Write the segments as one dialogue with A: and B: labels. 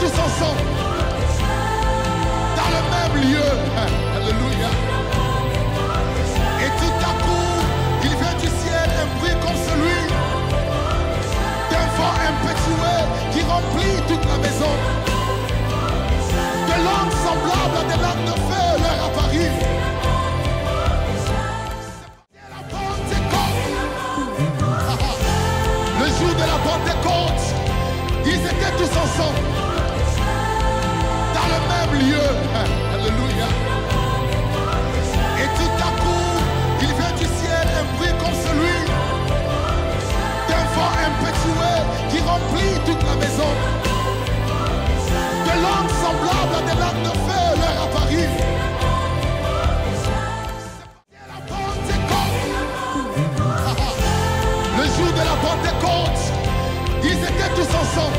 A: tous ensemble dans le même lieu. Alléluia. Et tout à coup, il vient du ciel un bruit comme celui d'un vent impétueux qui remplit toute la maison. Des langues semblables à des langues de feu leur apparurent. C'est la Pentecôte. Le jour de la Pentecôte, ils étaient tous ensemble dans le même lieu. Alléluia. Et tout à coup, il vient du ciel un bruit comme celui d'un vent impétueux qui remplit toute la maison. Des langues semblables à des langues de feu leur apparurent. C'est la Pentecôte. Le jour de la Pentecôte, ils étaient tous ensemble.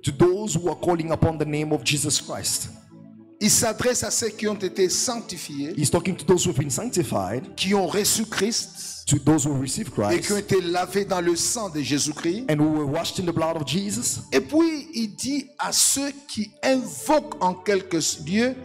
B: To those who are calling upon the name of Jesus Christ.
A: Il s'adresse à ceux qui ont été sanctifiés,
B: He's talking to those who have been sanctified,
A: qui ont reçu Christ
B: to those who receive
A: et qui ont
B: Christ,
A: été lavés dans le sang de Jésus-Christ.
B: and who were washed in the blood of Jesus.
A: Et puis, il dit à ceux qui invoquent en quelque lieu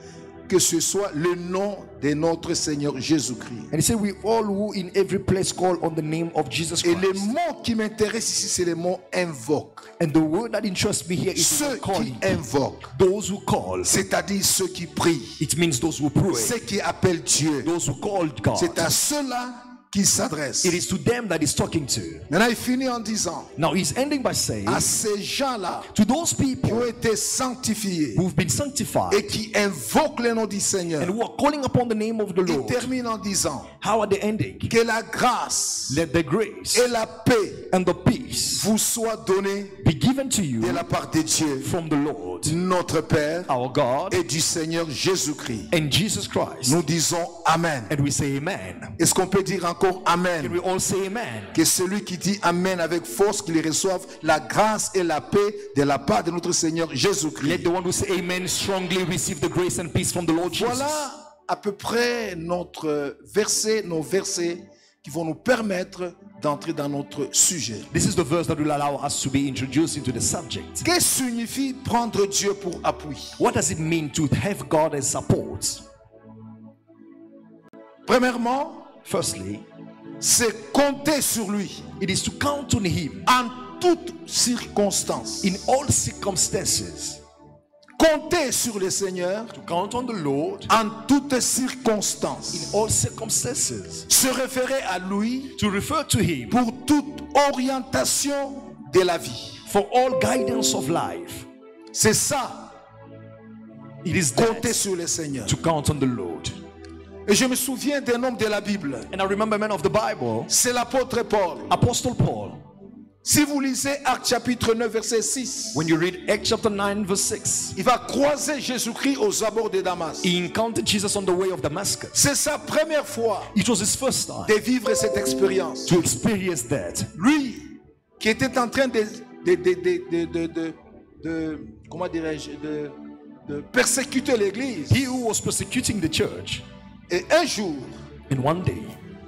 A: que ce soit le nom de notre Seigneur Jésus-Christ.
B: And he said, we all who in every place call on the name of Jesus
A: Et le
B: Christ.
A: mot qui m'intéresse ici, c'est le mot invoque.
B: And the word that interests me here is the
A: Ceux
B: word calling.
A: qui invoquent,
B: Those who call.
A: c'est-à-dire ceux qui prient,
B: It means those who pray.
A: ceux qui appellent Dieu.
B: Those who call God.
A: C'est à ceux-là qu'il s'adresse.
B: It is to them that he's talking to.
A: Maintenant, il finit en disant
B: Now he's ending by saying,
A: à ces gens-là
B: to those
A: qui ont
B: people
A: été sanctifiés
B: who've been sanctified
A: et qui invoquent le nom du Seigneur,
B: and who are calling upon the name of the
A: il
B: Lord,
A: termine en disant
B: how are they ending?
A: que la grâce
B: Let the grace
A: et la paix
B: and the peace
A: vous soient données
B: be given to you
A: de la part de Dieu,
B: from the Lord,
A: notre Père,
B: our God,
A: et du Seigneur Jésus-Christ.
B: and Jesus Christ.
A: Nous disons Amen.
B: And we say amen.
A: Est-ce qu'on peut dire encore
B: And
A: Amen?
B: we all say amen.
A: Que celui qui dit Amen avec force, qu'il reçoive la grâce et la paix de la part de notre Seigneur
B: Let
A: Jésus-Christ.
B: the one who say amen strongly receive the grace and peace from the Lord Jesus.
A: Voilà à peu près notre verset, nos versets qui vont nous permettre d'entrer dans notre sujet.
B: This is the verse that will allow us to be introduced into the subject.
A: Que signifie prendre Dieu pour appui?
B: What does it mean to have God as support?
A: Premièrement,
B: Firstly,
A: c'est compter sur lui
B: it is to count on Him
A: en toutes circonstances.
B: in all circumstances.
A: Compter sur le Seigneur
B: To count on the Lord
A: en toutes
B: in
A: circonstances.
B: all circumstances.
A: Se référer à lui
B: To refer to Him
A: pour toute orientation de la vie.
B: for all guidance of life.
A: C'est ça,
B: It is
A: compter
B: that,
A: sur le Seigneur.
B: to count on the Lord.
A: Et je me souviens d'un homme de la Bible.
B: And I remember, man of the Bible,
A: C'est l'apôtre Paul.
B: Apostle Paul.
A: Si vous lisez Actes chapitre 9 verset 6,
B: When you read Acts chapter 9 verse 6,
A: il va croiser Jésus-Christ aux abords de Damas.
B: he encountered Jesus on the way of Damascus.
A: C'est sa première fois
B: It was his first time
A: de vivre cette expérience.
B: to experience that.
A: Lui, qui était en train de comment dirais-je, de persécuter l'église.
B: He who was persecuting the church,
A: Et un jour,
B: in one day,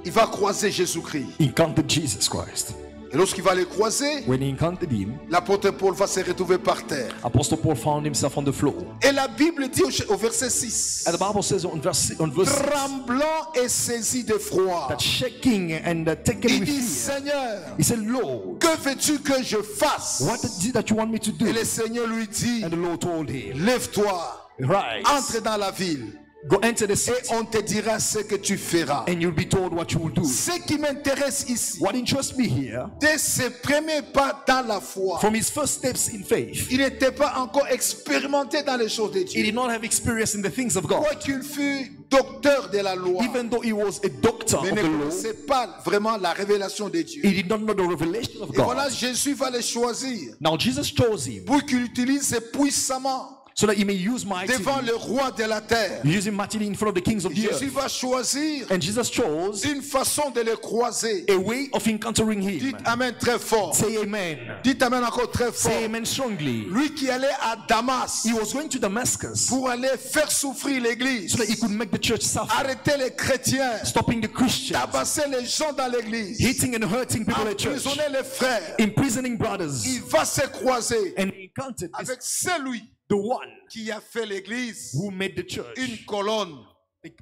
A: il va croiser Jésus-Christ.
B: encountered Jesus Christ.
A: Et lorsqu'il va le croiser,
B: When he encountered him,
A: l'apôtre Paul va se retrouver par terre.
B: Apostle Paul found himself on the floor.
A: Et la Bible dit au verset 6,
B: And the Bible says on verse 6,
A: tremblant et saisi de froid,
B: that shaking and taken
A: il
B: with
A: dit,
B: fear,
A: Seigneur,
B: he said, Lord,
A: que veux-tu que je fasse?
B: what is it that you want me to do?
A: Et le Seigneur lui dit,
B: And the Lord told him,
A: lève-toi,
B: rise,
A: entre dans la ville,
B: go enter the
A: et
B: city,
A: on te dira ce que tu feras.
B: and you'll be told what you will do.
A: Ce qui m'intéresse ici,
B: What interests me here,
A: dès ses premiers pas dans la foi,
B: from his first steps in faith,
A: il n'était pas encore expérimenté dans les choses de
B: he
A: Dieu.
B: did not have experience in the things of God.
A: Quoiqu'il fût docteur de la loi,
B: Even though he was a doctor
A: mais
B: of
A: ne
B: the law,
A: connaissait pas vraiment la révélation de Dieu.
B: he did not know the revelation of
A: Et voilà,
B: God.
A: Jésus va le choisir
B: Now Jesus chose him
A: pour qu'il utilise puissamment
B: so that he may use mightily,
A: devant le roi de la terre.
B: use him mightily in front of the kings of the
A: Jésus
B: earth.
A: va choisir
B: And Jesus chose
A: une façon de le croiser.
B: a way of encountering him.
A: Dites amen très fort.
B: Say amen.
A: Dites amen encore très
B: Say
A: fort.
B: amen strongly.
A: Lui qui allait à Damas
B: He was going to Damascus
A: pour aller faire souffrir l'église,
B: so that he could make the church suffer,
A: arrêter les chrétiens,
B: stopping the Christians,
A: tabasser les gens dans l'église,
B: hitting and hurting people at church,
A: emprisonner les frères.
B: imprisoning brothers.
A: Il va se croiser
B: And he encountered this,
A: avec celui
B: the one
A: qui a fait l'église
B: who made the church
A: une colonne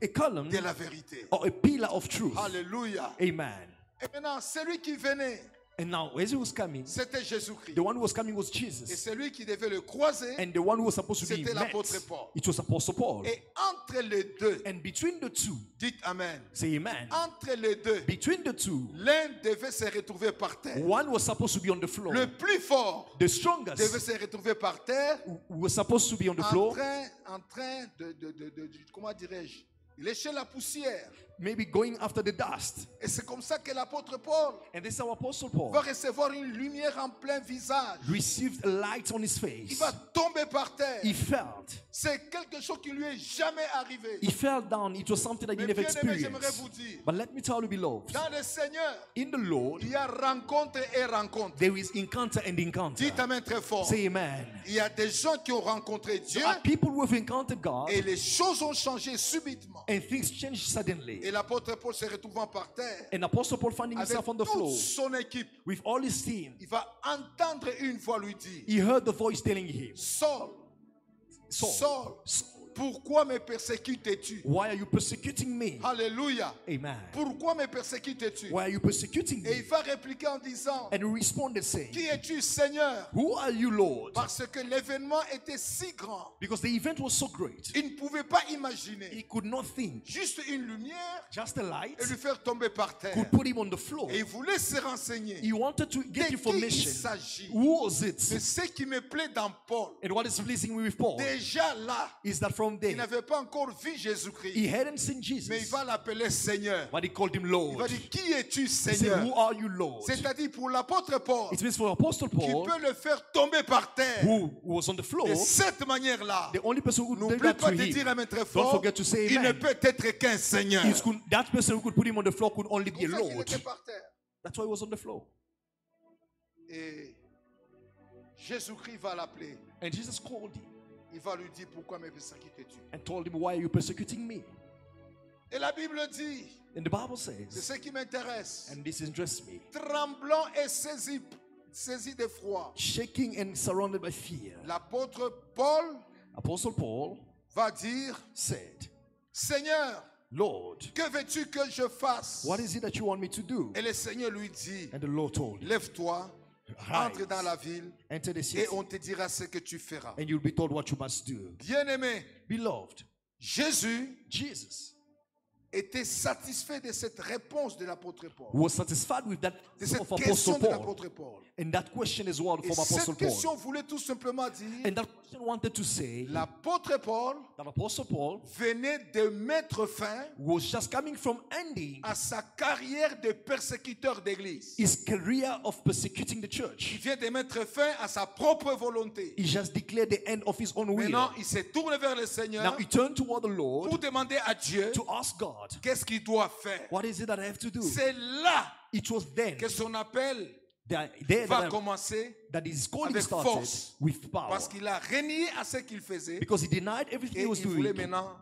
B: a column
A: de la vérité.
B: or a pillar of truth.
A: Alléluia.
B: Amen.
A: Et maintenant, celui qui venait,
B: And now, as he was coming,
A: c'était Jésus-Christ.
B: the one who was coming was
A: Et
B: Jesus.
A: celui qui devait le croiser,
B: And the one who was supposed to be
A: c'était
B: met,
A: l'apôtre Paul.
B: it was Apostle Paul.
A: Et entre les deux,
B: And between the two,
A: dites amen.
B: say amen.
A: Entre les deux,
B: Between the two,
A: l'un devait se retrouver par terre.
B: one was supposed to be on the floor.
A: Le plus fort
B: The
A: devait
B: strongest
A: se retrouver par terre,
B: who was supposed to be on the
A: en
B: floor,
A: train de comment dirais-je, lécher la poussière.
B: maybe going after the dust.
A: Et c'est comme ça que l'apôtre Paul
B: And this is how Apostle
A: va
B: Paul
A: recevoir une lumière en plein visage.
B: received a light on his
A: Il
B: face.
A: va tomber par terre.
B: He felt.
A: C'est quelque chose qui lui est jamais arrivé.
B: He fell down. It was something that he
A: Mais
B: never
A: bien-aimé, j'aimerais
B: experienced.
A: vous dire,
B: But let me tell you, beloved,
A: dans le Seigneur,
B: in the Lord,
A: il y a rencontre et rencontre.
B: there is encounter and encounter.
A: Dites amen très fort.
B: Say amen.
A: Il y a des gens qui ont rencontré Dieu
B: There are people who have encountered God
A: et les choses ont changé subitement.
B: and things changed suddenly.
A: Et l'apôtre Paul se retrouvant par terre,
B: And Apostle Paul finding
A: avec
B: himself on the
A: toute
B: floor
A: son équipe,
B: with all his team,
A: il va entendre une voix lui dire,
B: he heard the voice telling him,
A: Saul,
B: Saul,
A: Saul, pourquoi me persécutes-tu?
B: why are you persecuting me?
A: Alléluia.
B: Amen.
A: Pourquoi me persécutes-tu?
B: Why are you persecuting
A: Et il
B: me?
A: va répliquer en disant,
B: And he responded saying,
A: qui es-tu, Seigneur?
B: who are you, Lord?
A: Parce que l'événement était si grand,
B: Because the event was so great,
A: il ne pouvait pas imaginer
B: he could not think.
A: juste une lumière
B: Just a light
A: et lui faire tomber par terre.
B: could put him on the floor.
A: Et il voulait se renseigner.
B: He wanted to
A: De
B: get
A: qui il
B: information.
A: s'agit?
B: Who was it?
A: Mais ce qui me plaît dans Paul,
B: And what is pleasing me with Paul
A: déjà là,
B: is that from
A: il
B: there,
A: n'avait pas encore vu Jésus-Christ,
B: he hadn't seen
A: mais il
B: Jesus,
A: va l'appeler Seigneur.
B: but he called him
A: Il
B: Lord.
A: va dire, qui es-tu,
B: He said,
A: Seigneur?
B: who are you, Lord?
A: C'est-à-dire pour l'apôtre Paul,
B: It means for Apostle
A: qui
B: Paul,
A: peut le faire tomber par terre.
B: who was on the floor,
A: De cette manière-là,
B: the only person who could do
A: n'oublie
B: that
A: pas
B: to
A: de dire
B: him,
A: amen très
B: don't
A: fort,
B: forget to say
A: il ne
B: amen.
A: peut être qu'un Seigneur.
B: That person who could put him on the floor could only be a
A: C'est pour ça qu'il
B: Lord.
A: était par terre.
B: That's why he was on the floor.
A: Et Jésus-Christ va l'appeler.
B: And Jesus called him
A: Il va lui dire, pourquoi me persécutes-tu?
B: and told him, why are you persecuting me?
A: Et la Bible dit,
B: And the Bible
A: c'est
B: says,
A: ce qui m'intéresse,
B: and this interests me,
A: tremblant et saisi d'effroi,
B: shaking and surrounded by fear,
A: l'apôtre Paul
B: Apostle Paul
A: va dire,
B: said,
A: Seigneur,
B: Lord,
A: que veux-tu que je fasse?
B: what is it that you want me to do?
A: Et le Seigneur lui dit,
B: And the Lord told him,
A: lève-toi, entre dans la ville
B: enter the
A: et
B: city,
A: on te dira ce que tu feras.
B: and you'll be told what you must do.
A: Bien-aimé,
B: Beloved,
A: Jésus
B: Jesus
A: était satisfait de cette réponse de l'apôtre Paul,
B: was satisfied with that
A: de
B: of
A: cette
B: Apostle
A: question de
B: Paul,
A: l'apôtre Paul.
B: and that question as well
A: Et
B: from Apostle
A: cette
B: Paul.
A: question voulait tout simplement dire,
B: And that question wanted to say
A: l'apôtre Paul
B: that Apostle Paul
A: venait de mettre fin
B: was just coming from ending
A: à sa carrière de persécuteur d'église.
B: his career of persecuting the
A: Il
B: church.
A: vient de mettre fin à sa propre volonté.
B: He just declared the end of his own will.
A: Maintenant, il se tourne vers le Seigneur
B: Now he turned toward the
A: pour
B: Lord
A: demander à Dieu
B: to ask God,
A: qu'est-ce qu'il doit faire.
B: what is it that I have to do?
A: C'est là
B: It was then
A: que son appel
B: there
A: va commencer,
B: that his calling
A: avec
B: started
A: force.
B: with power.
A: parce qu'il a renié à ce qu'il faisait
B: Because he denied everything
A: et
B: he was
A: il voulait
B: doing.
A: maintenant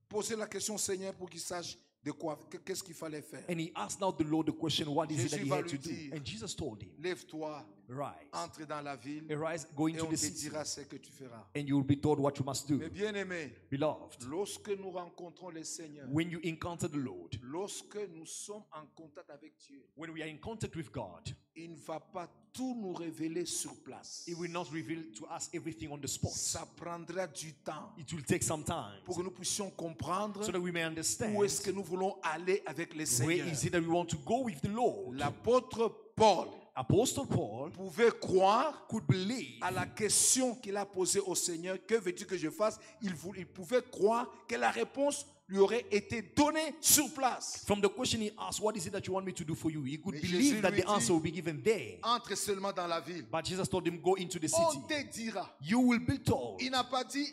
A: poser la question au Seigneur pour qu'il sache de quoi, qu'est-ce qu'il fallait faire.
B: And he asked now the Lord the question, what is it that
A: Jésus
B: he
A: va
B: had to
A: lui
B: do?
A: dire,
B: And Jesus told him,
A: Lève-toi,
B: rise,
A: entre dans la ville
B: arise, go
A: et
B: into
A: on
B: the
A: te
B: city,
A: dira ce que tu feras.
B: and you will be told what you must do.
A: Mais bien aimé,
B: Beloved,
A: lorsque nous rencontrons le Seigneur,
B: when you encounter the Lord,
A: lorsque nous sommes en contact avec Dieu,
B: when we are in contact with God,
A: il ne va pas tout nous révéler sur place.
B: He will not reveal to us everything on the spot.
A: Ça prendra du temps
B: It will take some time
A: pour que nous puissions comprendre
B: so that we may understand
A: où est-ce que nous voulons aller avec le
B: where
A: Seigneur.
B: is it that we want to go with the Lord.
A: L'apôtre Paul
B: Apostle Paul
A: pouvait croire
B: could believe
A: à la question qu'il a posée au Seigneur, que veux-tu que je fasse? Il pouvait croire que la réponse lui aurait été donnée sur place.
B: from the question he asked, what is it that you want me to do for you? He could
A: Mais
B: believe
A: Jésus
B: that
A: lui
B: the answer
A: dit,
B: will be given there.
A: Entre seulement dans la ville.
B: But Jesus told him, go into the
A: On
B: city.
A: te dira.
B: You will be told.
A: Il n'a pas dit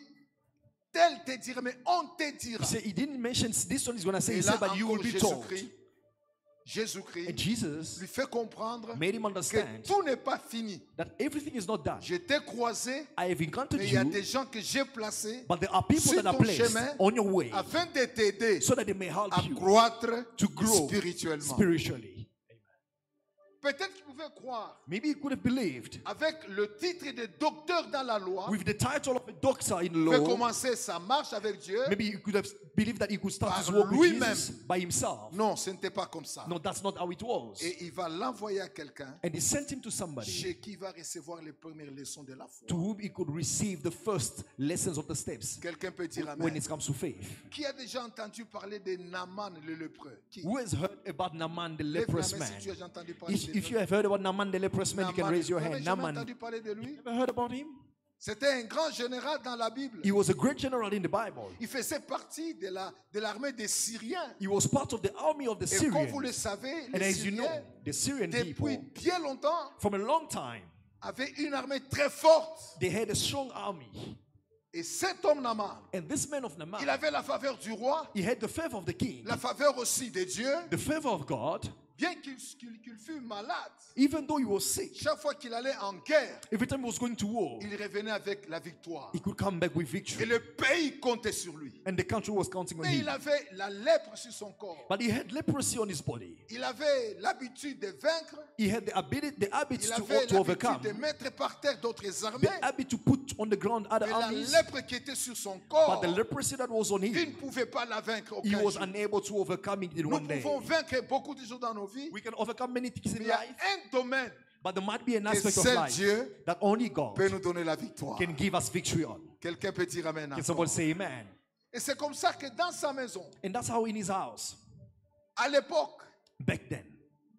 A: tel te dira, mais on te
B: He
A: dira.
B: said, he didn't mention this one is going to say,
A: Et
B: he said,
A: là
B: but you will
A: encore,
B: be told.
A: Jésus-Christ
B: And Jesus
A: lui fait comprendre
B: made him
A: que
B: understand
A: tout n'est pas fini.
B: that everything is not done.
A: Je t'ai croisé,
B: I have encountered
A: mais il y a
B: you,
A: des gens que j'ai placés
B: but there are people
A: sur
B: that are
A: ton
B: placed
A: chemin
B: on your way
A: afin de t'aider
B: so that they may help
A: à
B: you
A: croître
B: to grow
A: spirituellement.
B: spiritually.
A: Peut-être qu'il pouvait croire
B: Maybe he could have believed
A: avec le titre de docteur dans la loi,
B: with the title of a doctor in
A: il pouvait
B: law.
A: commencer sa marche avec Dieu.
B: Maybe he could have believed that he could start his
A: Par
B: walk with
A: lui-même.
B: Jesus by himself.
A: Non, ce n'était pas comme ça.
B: No, that's not how it was.
A: Et il va l'envoyer à quelqu'un
B: And he sent him to somebody
A: chez qui il va recevoir les premières leçons de la foi.
B: to whom he could receive the first lessons of the steps
A: Quelqu'un peut dire
B: when
A: amen.
B: it comes to faith.
A: Qui a déjà entendu parler de Naaman le lépreux? Qui?
B: Who has heard about Naaman the
A: Lève la
B: leprous
A: main
B: man?
A: si tu as déjà entendu parler de
B: If you have heard about Naaman the leprous man, you can raise your
A: Vous n'avez
B: hand.
A: jamais
B: Naaman,
A: entendu parler de lui?
B: ever heard about him?
A: C'était un grand général dans la Bible.
B: He was a great general in the Bible.
A: Il faisait partie de l'armée des Syriens.
B: He was part of the army of the
A: Et comme vous le
B: Syrians.
A: savez,
B: And
A: les
B: as you know,
A: Syriens,
B: the Syrian
A: depuis
B: people,
A: bien longtemps,
B: from a long time,
A: avaient une armée très forte.
B: they had a strong army.
A: Et cet homme Naaman,
B: And this man of
A: il
B: Naaman,
A: avait la faveur du roi,
B: he had the favor of the king,
A: la faveur aussi de Dieu.
B: the favor of God,
A: Bien qu'il fût malade,
B: even though he was sick.
A: chaque fois qu'il allait en guerre,
B: Every time he was going to war,
A: il revenait avec la victoire.
B: he could come back with
A: Et
B: victory.
A: le pays comptait sur lui.
B: And the country was counting on
A: Mais il
B: him.
A: avait la lèpre sur son corps.
B: But he had leprosy on his body.
A: Il avait l'habitude de vaincre.
B: He had the habit
A: Il
B: to
A: avait
B: overcome,
A: l'habitude de mettre par terre d'autres armées.
B: the habit to put on the ground other
A: Mais la
B: armies.
A: lèpre qui était sur son
B: But
A: corps,
B: the leprosy that was on
A: il
B: him,
A: ne pouvait pas la vaincre
B: he
A: aucun
B: was
A: jour.
B: unable to overcome it in
A: Nous
B: one day.
A: pouvons vaincre beaucoup de choses dans nos vies.
B: We can overcome many things
A: Mais
B: in
A: il y a
B: life,
A: un domaine
B: but there might be an
A: que
B: aspect of
A: seul
B: life
A: Dieu
B: that only God
A: peut nous donner la victoire.
B: can give us victory on.
A: Quelqu'un peut dire amen.
B: Can
A: encore.
B: someone say amen?
A: Et c'est comme ça que dans sa maison,
B: And that's how in his house,
A: à l'époque,
B: back then,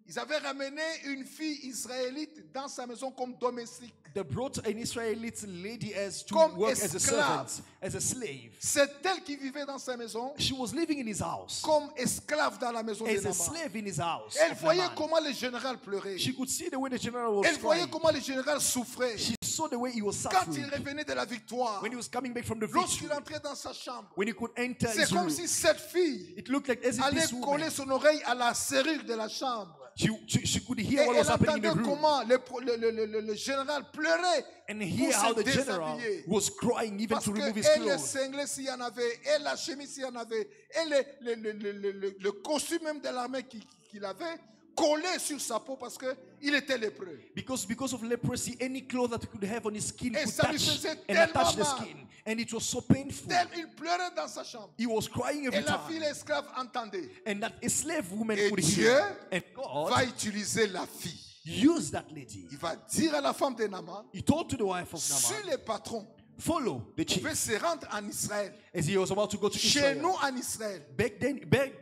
A: ils avaient ramené une fille israélite dans sa maison comme domestique.
B: they brought an Israelite lady as to
A: Comme
B: work as a
A: esclave.
B: servant, as a slave.
A: C'est elle qui vivait dans sa maison
B: She was living in his house
A: comme esclave dans la maison de
B: as a
A: Naaman.
B: slave in his house.
A: Elle
B: of
A: voyait
B: Naaman.
A: comment le général pleurait.
B: She could see the way the general was
A: Elle voyait
B: crying.
A: comment le général souffrait.
B: She saw the way he was
A: Quand il
B: suffering
A: revenait de la victoire,
B: when he was coming back from the
A: lorsqu'il
B: victory,
A: entrait dans sa chambre,
B: when he could enter
A: c'est
B: his
A: comme
B: room.
A: si cette fille
B: It looked like as if
A: allait
B: this woman,
A: coller son oreille à la serrure de la chambre.
B: she could
A: Et
B: hear what
A: elle
B: was happening in
A: entendait
B: the room
A: comment le général pleurait
B: and
A: pour
B: hear how
A: se
B: the general
A: déshabiller.
B: was crying even
A: Parce
B: to
A: que
B: remove his
A: et les
B: clothes.
A: cinglés s'il y en avait, et la chemise s'il y en avait, et le costume même de l'armée qu'il avait, collé sur sa peau parce qu'il était lépreux.
B: Because of leprosy, any clothes that he could have on his skin
A: Et
B: could
A: ça lui
B: touch
A: faisait
B: and attach the
A: tellement mal.
B: skin. And it was so painful.
A: Il pleurait dans sa chambre.
B: He was crying
A: Et
B: every
A: la fille
B: time.
A: esclave entendait.
B: And that a slave woman
A: Et
B: could
A: Dieu
B: hear. And
A: va
B: God
A: utiliser la fille.
B: used that lady.
A: Il va dire à la femme de Naaman,
B: He told to the wife of
A: si
B: Naaman,
A: les patrons
B: follow the chief.
A: pouvaient se rendre en Israël,
B: As he was about to go to
A: chez
B: Israel.
A: nous en Israël,
B: Back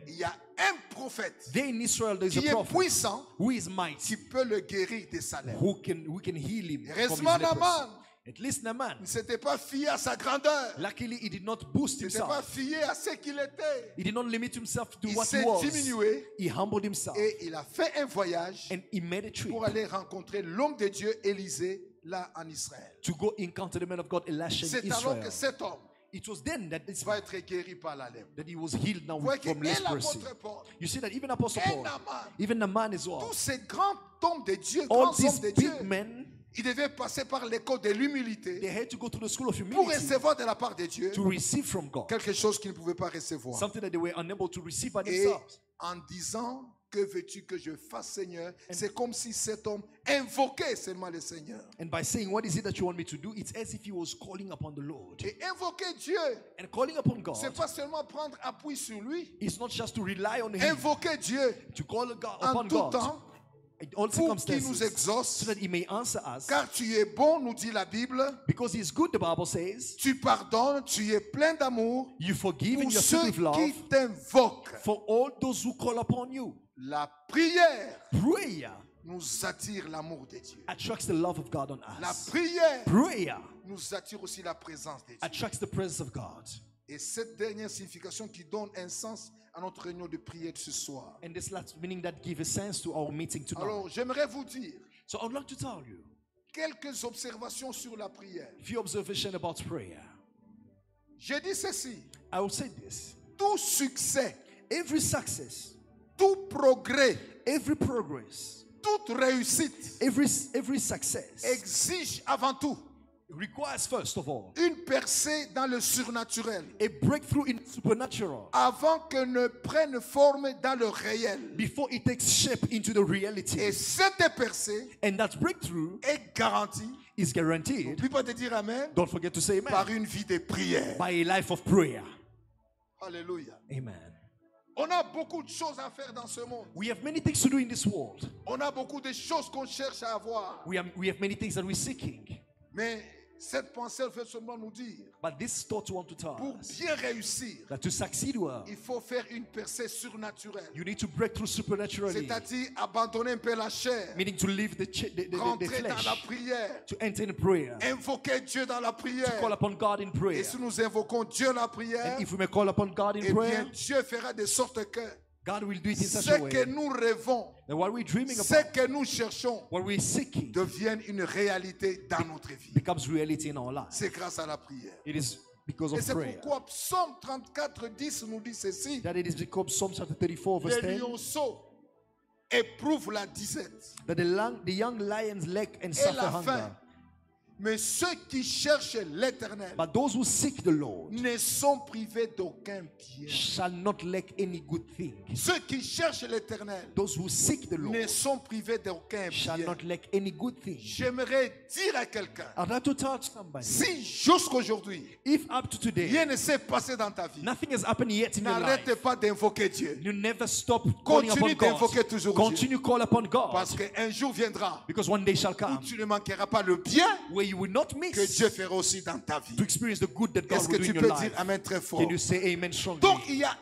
A: il y a un prophète
B: there in Israel, there is
A: qui
B: a
A: est
B: prophet
A: puissant,
B: who is mighty,
A: qui peut le guérir de sa lèpre.
B: who can heal him from his
A: Heureusement,
B: leprosy.
A: Naaman
B: At least Naaman,
A: ne s'était pas fié à sa grandeur.
B: luckily, he did not boost
A: Il n'était pas
B: himself.
A: fié à ce qu'il était.
B: He did not limit himself to
A: Il
B: what he
A: s'est
B: was.
A: diminué
B: He humbled himself
A: et il a fait un voyage
B: and he made a trip
A: pour aller rencontrer l'homme de Dieu, Élisée, là en Israël.
B: to go encounter the man of God, Elisha, in
A: C'est alors
B: Israel.
A: que cet homme
B: It was then that, this,
A: va être guéri par la lèpre.
B: that he was healed now
A: Vous voyez que
B: from
A: et
B: leprosy.
A: l'apôtre Paul,
B: You see that even Apostle
A: et
B: Paul,
A: Naaman,
B: even Naaman as well,
A: tous ces grands hommes de Dieu,
B: all
A: grands
B: these
A: hommes de Dieu,
B: big men,
A: ils devaient passer par l'école de
B: they
A: l'humilité
B: had to go to the school of
A: pour
B: humility
A: recevoir de la part de Dieu
B: to receive from God
A: quelque chose qu'ils ne pouvaient pas recevoir.
B: something that they were unable to receive by
A: Et
B: themselves.
A: en disant, que veux-tu que je fasse, Seigneur? C'est comme si cet homme invoquait seulement le Seigneur.
B: And by saying, what is it that you want me to do? It's as if he was calling upon the Lord.
A: Et invoquer Dieu,
B: And calling upon
A: c'est
B: God
A: pas seulement prendre appui sur lui.
B: is not just to rely on him,
A: Invoquer Dieu
B: to call God,
A: en
B: upon
A: tout
B: God
A: temps
B: in all
A: pour qu'il nous
B: circumstances,
A: exauce.
B: so that he may answer us.
A: Car tu es bon, nous dit la Bible.
B: Because he is good, the Bible says.
A: Tu pardonnes, tu es plein d'amour
B: You forgive and
A: pour
B: you are
A: ceux
B: filled with love
A: qui t'invoquent.
B: for all those who call upon you.
A: La prière
B: Prayer
A: nous attire l'amour de Dieu.
B: attracts the love of God on
A: La
B: us.
A: prière
B: Prayer
A: nous attire aussi la présence de Dieu.
B: attracts the presence of God.
A: Et cette dernière signification qui donne un sens à notre réunion de prière de ce soir.
B: And this last meaning that gives a sense to our meeting tonight.
A: Alors, j'aimerais vous dire
B: So I would like to tell you
A: quelques observations sur la prière.
B: a few observations about prayer.
A: Je dis ceci.
B: I will say this.
A: Tout succès,
B: Every success,
A: tout progrès,
B: every progress,
A: toute réussite
B: every success
A: exige avant tout
B: requires first of all
A: une percée dans le surnaturel
B: a breakthrough in supernatural
A: avant que ne prenne forme dans le réel.
B: before it takes shape into the reality.
A: Et cette percée
B: And that breakthrough
A: est garantie,
B: is guaranteed,
A: n'oublie pas de dire amen,
B: don't forget to say
A: par
B: amen,
A: une vie de prière.
B: by a life of prayer.
A: Alléluia.
B: Amen.
A: On a beaucoup de choses à faire dans ce monde.
B: We have many things to do in this world.
A: On a beaucoup de choses qu'on cherche à avoir.
B: We have many things that we're seeking.
A: Mais cette pensée veut seulement nous dire,
B: But this thought want to tell
A: pour
B: us
A: bien réussir,
B: that to succeed well,
A: il faut faire une percée surnaturelle.
B: you need to break through supernaturally,
A: C'est-à-dire abandonner un peu la chair,
B: meaning to leave the
A: rentrer dans la
B: flesh,
A: prière,
B: to enter in prayer,
A: invoquer Dieu dans la
B: to
A: prière.
B: call upon God in prayer.
A: Et si nous invoquons Dieu dans la prière,
B: And if we may call upon God in
A: eh bien
B: prayer,
A: Dieu fera de sorte que
B: God will do it in such
A: ce
B: a
A: que
B: way
A: nous rêvons,
B: that what we're dreaming
A: ce
B: about,
A: que nous cherchons,
B: what we're seeking,
A: devienne une réalité dans notre vie.
B: becomes reality in our lives.
A: C'est grâce à la prière.
B: It is because
A: Et
B: of
A: c'est
B: prayer.
A: pourquoi Psaume 34, 10 nous dit ceci.
B: That it is because Psalm chapter 34 verse
A: Les
B: 10,
A: lionceaux éprouvent la disette
B: that the young lions lack and
A: et
B: suffer
A: la
B: hunger,
A: faim. Mais ceux qui cherchent l'Éternel
B: but those who seek the Lord
A: ne sont privés d'aucun bien.
B: shall not lack any good thing.
A: Ceux qui cherchent l'Éternel
B: Those who seek the
A: ne
B: Lord
A: sont privés d'aucun
B: shall
A: bien.
B: not lack any good thing.
A: J'aimerais dire à quelqu'un,
B: I'd like to tell somebody,
A: si jusqu'aujourd'hui,
B: if up to today
A: rien ne s'est passé dans ta vie,
B: nothing has happened yet in your life,
A: n'arrête pas d'invoquer Dieu.
B: you never stop calling
A: Continue
B: upon
A: d'invoquer
B: God.
A: toujours Dieu.
B: Continue call upon God,
A: Parce qu'un jour viendra
B: because one day shall
A: où
B: come
A: tu ne manqueras pas le bien
B: where you will not
A: que
B: miss
A: Dieu fera aussi dans ta vie.
B: to experience the good that God
A: Est-ce que
B: will do
A: tu
B: in your
A: peux
B: life.
A: dire Amen très fort?
B: Can you say amen strongly?
A: Donc il y a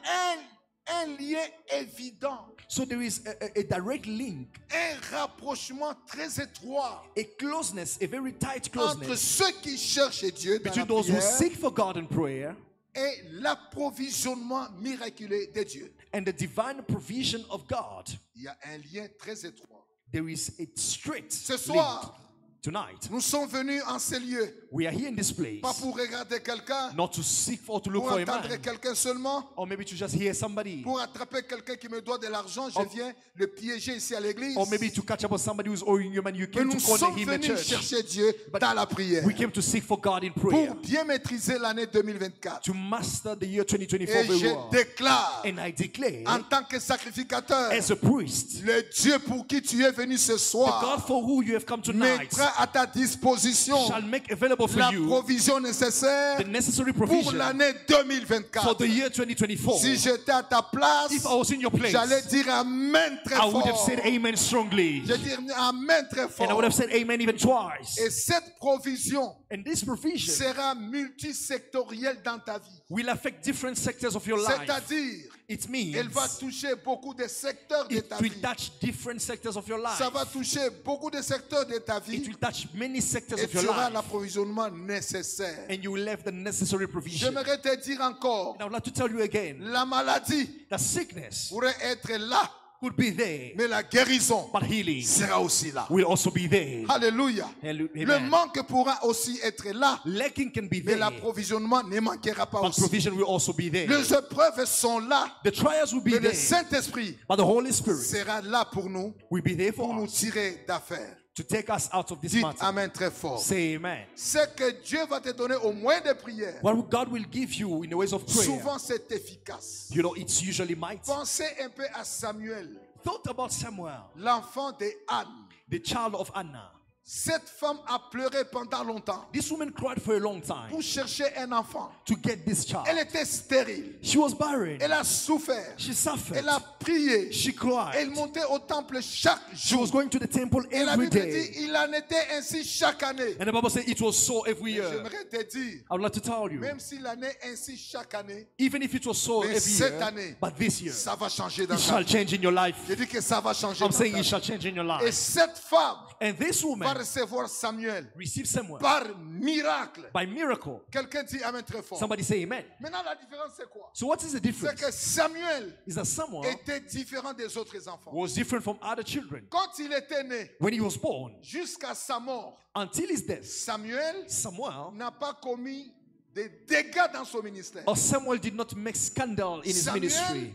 A: un lien évident,
B: So there is a direct link,
A: un rapprochement très étroit
B: a closeness, a very tight
A: entre
B: closeness
A: ceux qui cherchent Dieu dans la
B: between those who
A: prière
B: seek for God in prayer
A: et l'approvisionnement miraculeux de Dieu.
B: and the divine provision of God.
A: Il y a un lien très étroit.
B: There is a straight
A: Ce
B: link.
A: soir,
B: Tonight,
A: nous sommes venus en ces lieux,
B: we are here in this place,
A: pas pour regarder quelqu'un,
B: not to seek for, to look
A: pour
B: for a
A: entendre
B: man,
A: quelqu'un seulement,
B: or maybe to just hear somebody,
A: pour attraper quelqu'un qui me doit de l'argent, je viens le piéger ici à l'église.
B: or maybe to catch up on somebody who's owing you, and you
A: Mais
B: came
A: nous
B: to corner
A: sommes
B: him at
A: venus
B: church.
A: chercher Dieu dans la prière
B: We came to seek for God in prayer,
A: pour bien maîtriser l'année 2024.
B: to master the year 2024
A: Et
B: very
A: je
B: well.
A: déclare,
B: And I declare,
A: en tant que sacrificateur,
B: as a priest,
A: le Dieu pour qui tu es venu ce
B: the
A: soir
B: God for who you have come tonight
A: mettra à ta disposition
B: shall make available for
A: la
B: you
A: provision nécessaire
B: the necessary
A: pour
B: provision
A: l'année
B: for
A: 2024.
B: the year 2024.
A: Si j'étais à ta place,
B: If I was in your place,
A: j'allais dire Amen très
B: I would have
A: fort.
B: said amen strongly.
A: Je dire Amen très
B: And I would
A: fort.
B: have said amen even twice.
A: Et cette provision
B: And this provision
A: sera multisectorielle dans ta vie.
B: will affect different sectors of your life.
A: C'est-à-dire,
B: It means
A: elle va toucher beaucoup de secteurs de
B: it
A: ta
B: will
A: vie.
B: touch different sectors of your life.
A: Ça va toucher beaucoup de secteurs de ta
B: It
A: vie
B: will touch many sectors
A: et
B: of
A: tu
B: your
A: auras
B: life.
A: l'approvisionnement nécessaire.
B: And you will have the necessary provision.
A: J'aimerais te dire encore,
B: And I would like to tell you again,
A: la maladie
B: that sickness
A: pourrait être là,
B: could be there,
A: mais la guérison
B: but healing
A: sera aussi là.
B: will also be there.
A: Alléluia.
B: Amen.
A: Le manque pourra aussi être là,
B: Lacking can be
A: mais
B: there,
A: l'approvisionnement ne manquera pas
B: but
A: aussi.
B: provision will also be there.
A: Les épreuves sont là,
B: The trials will be
A: mais le
B: there,
A: Saint-Esprit
B: but the Holy Spirit
A: sera là pour nous,
B: will be there
A: pour
B: for
A: nous
B: us
A: tirer d'affaires.
B: to take us out of this
A: Dites
B: matter.
A: Amen très fort.
B: Say amen.
A: Ce que Dieu va te donner au moyen de prière,
B: What God will give you in the ways of prayer,
A: souvent c'est efficace.
B: you know, it's usually mighty.
A: Pensez un peu à Samuel,
B: Thought about Samuel,
A: l'enfant de Anne.
B: the child of Anna.
A: Cette femme a pleuré pendant longtemps
B: This woman cried for a long time
A: pour chercher un enfant.
B: to get this child.
A: Elle était stérile.
B: She was barren.
A: Elle a souffert.
B: She suffered.
A: Elle a prié.
B: She cried.
A: Elle montait au temple chaque
B: She was
A: jour.
B: going to the temple
A: Et la
B: every
A: Bible dit,
B: day.
A: il en était ainsi chaque année.
B: And the Bible says it was so every year.
A: J'aimerais te dire,
B: I would like to tell you,
A: même s'il en est ainsi chaque année,
B: even if it was so
A: mais
B: every
A: cette
B: year,
A: année,
B: but this year,
A: ça va changer dans
B: it
A: ta
B: shall
A: vie.
B: change in your life.
A: Je dis que ça va changer
B: I'm
A: dans
B: saying
A: ta
B: it
A: vie.
B: shall change in your
A: Et
B: life.
A: cette femme
B: And this
A: va
B: woman
A: recevoir Samuel
B: received Samuel
A: par miracle.
B: by miracle.
A: Quelqu'un dit Amen très fort.
B: Somebody say amen.
A: Maintenant, la différence, c'est quoi?
B: So what is the
A: C'est
B: difference?
A: que Samuel
B: Is that Samuel
A: était différent des autres enfants.
B: was different from other children.
A: Quand il était né,
B: When he was born,
A: jusqu'à sa mort,
B: until his death,
A: Samuel
B: Samuel
A: n'a pas commis des dégâts dans son ministère.
B: Or Samuel did not make scandal in his
A: Samuel
B: ministry.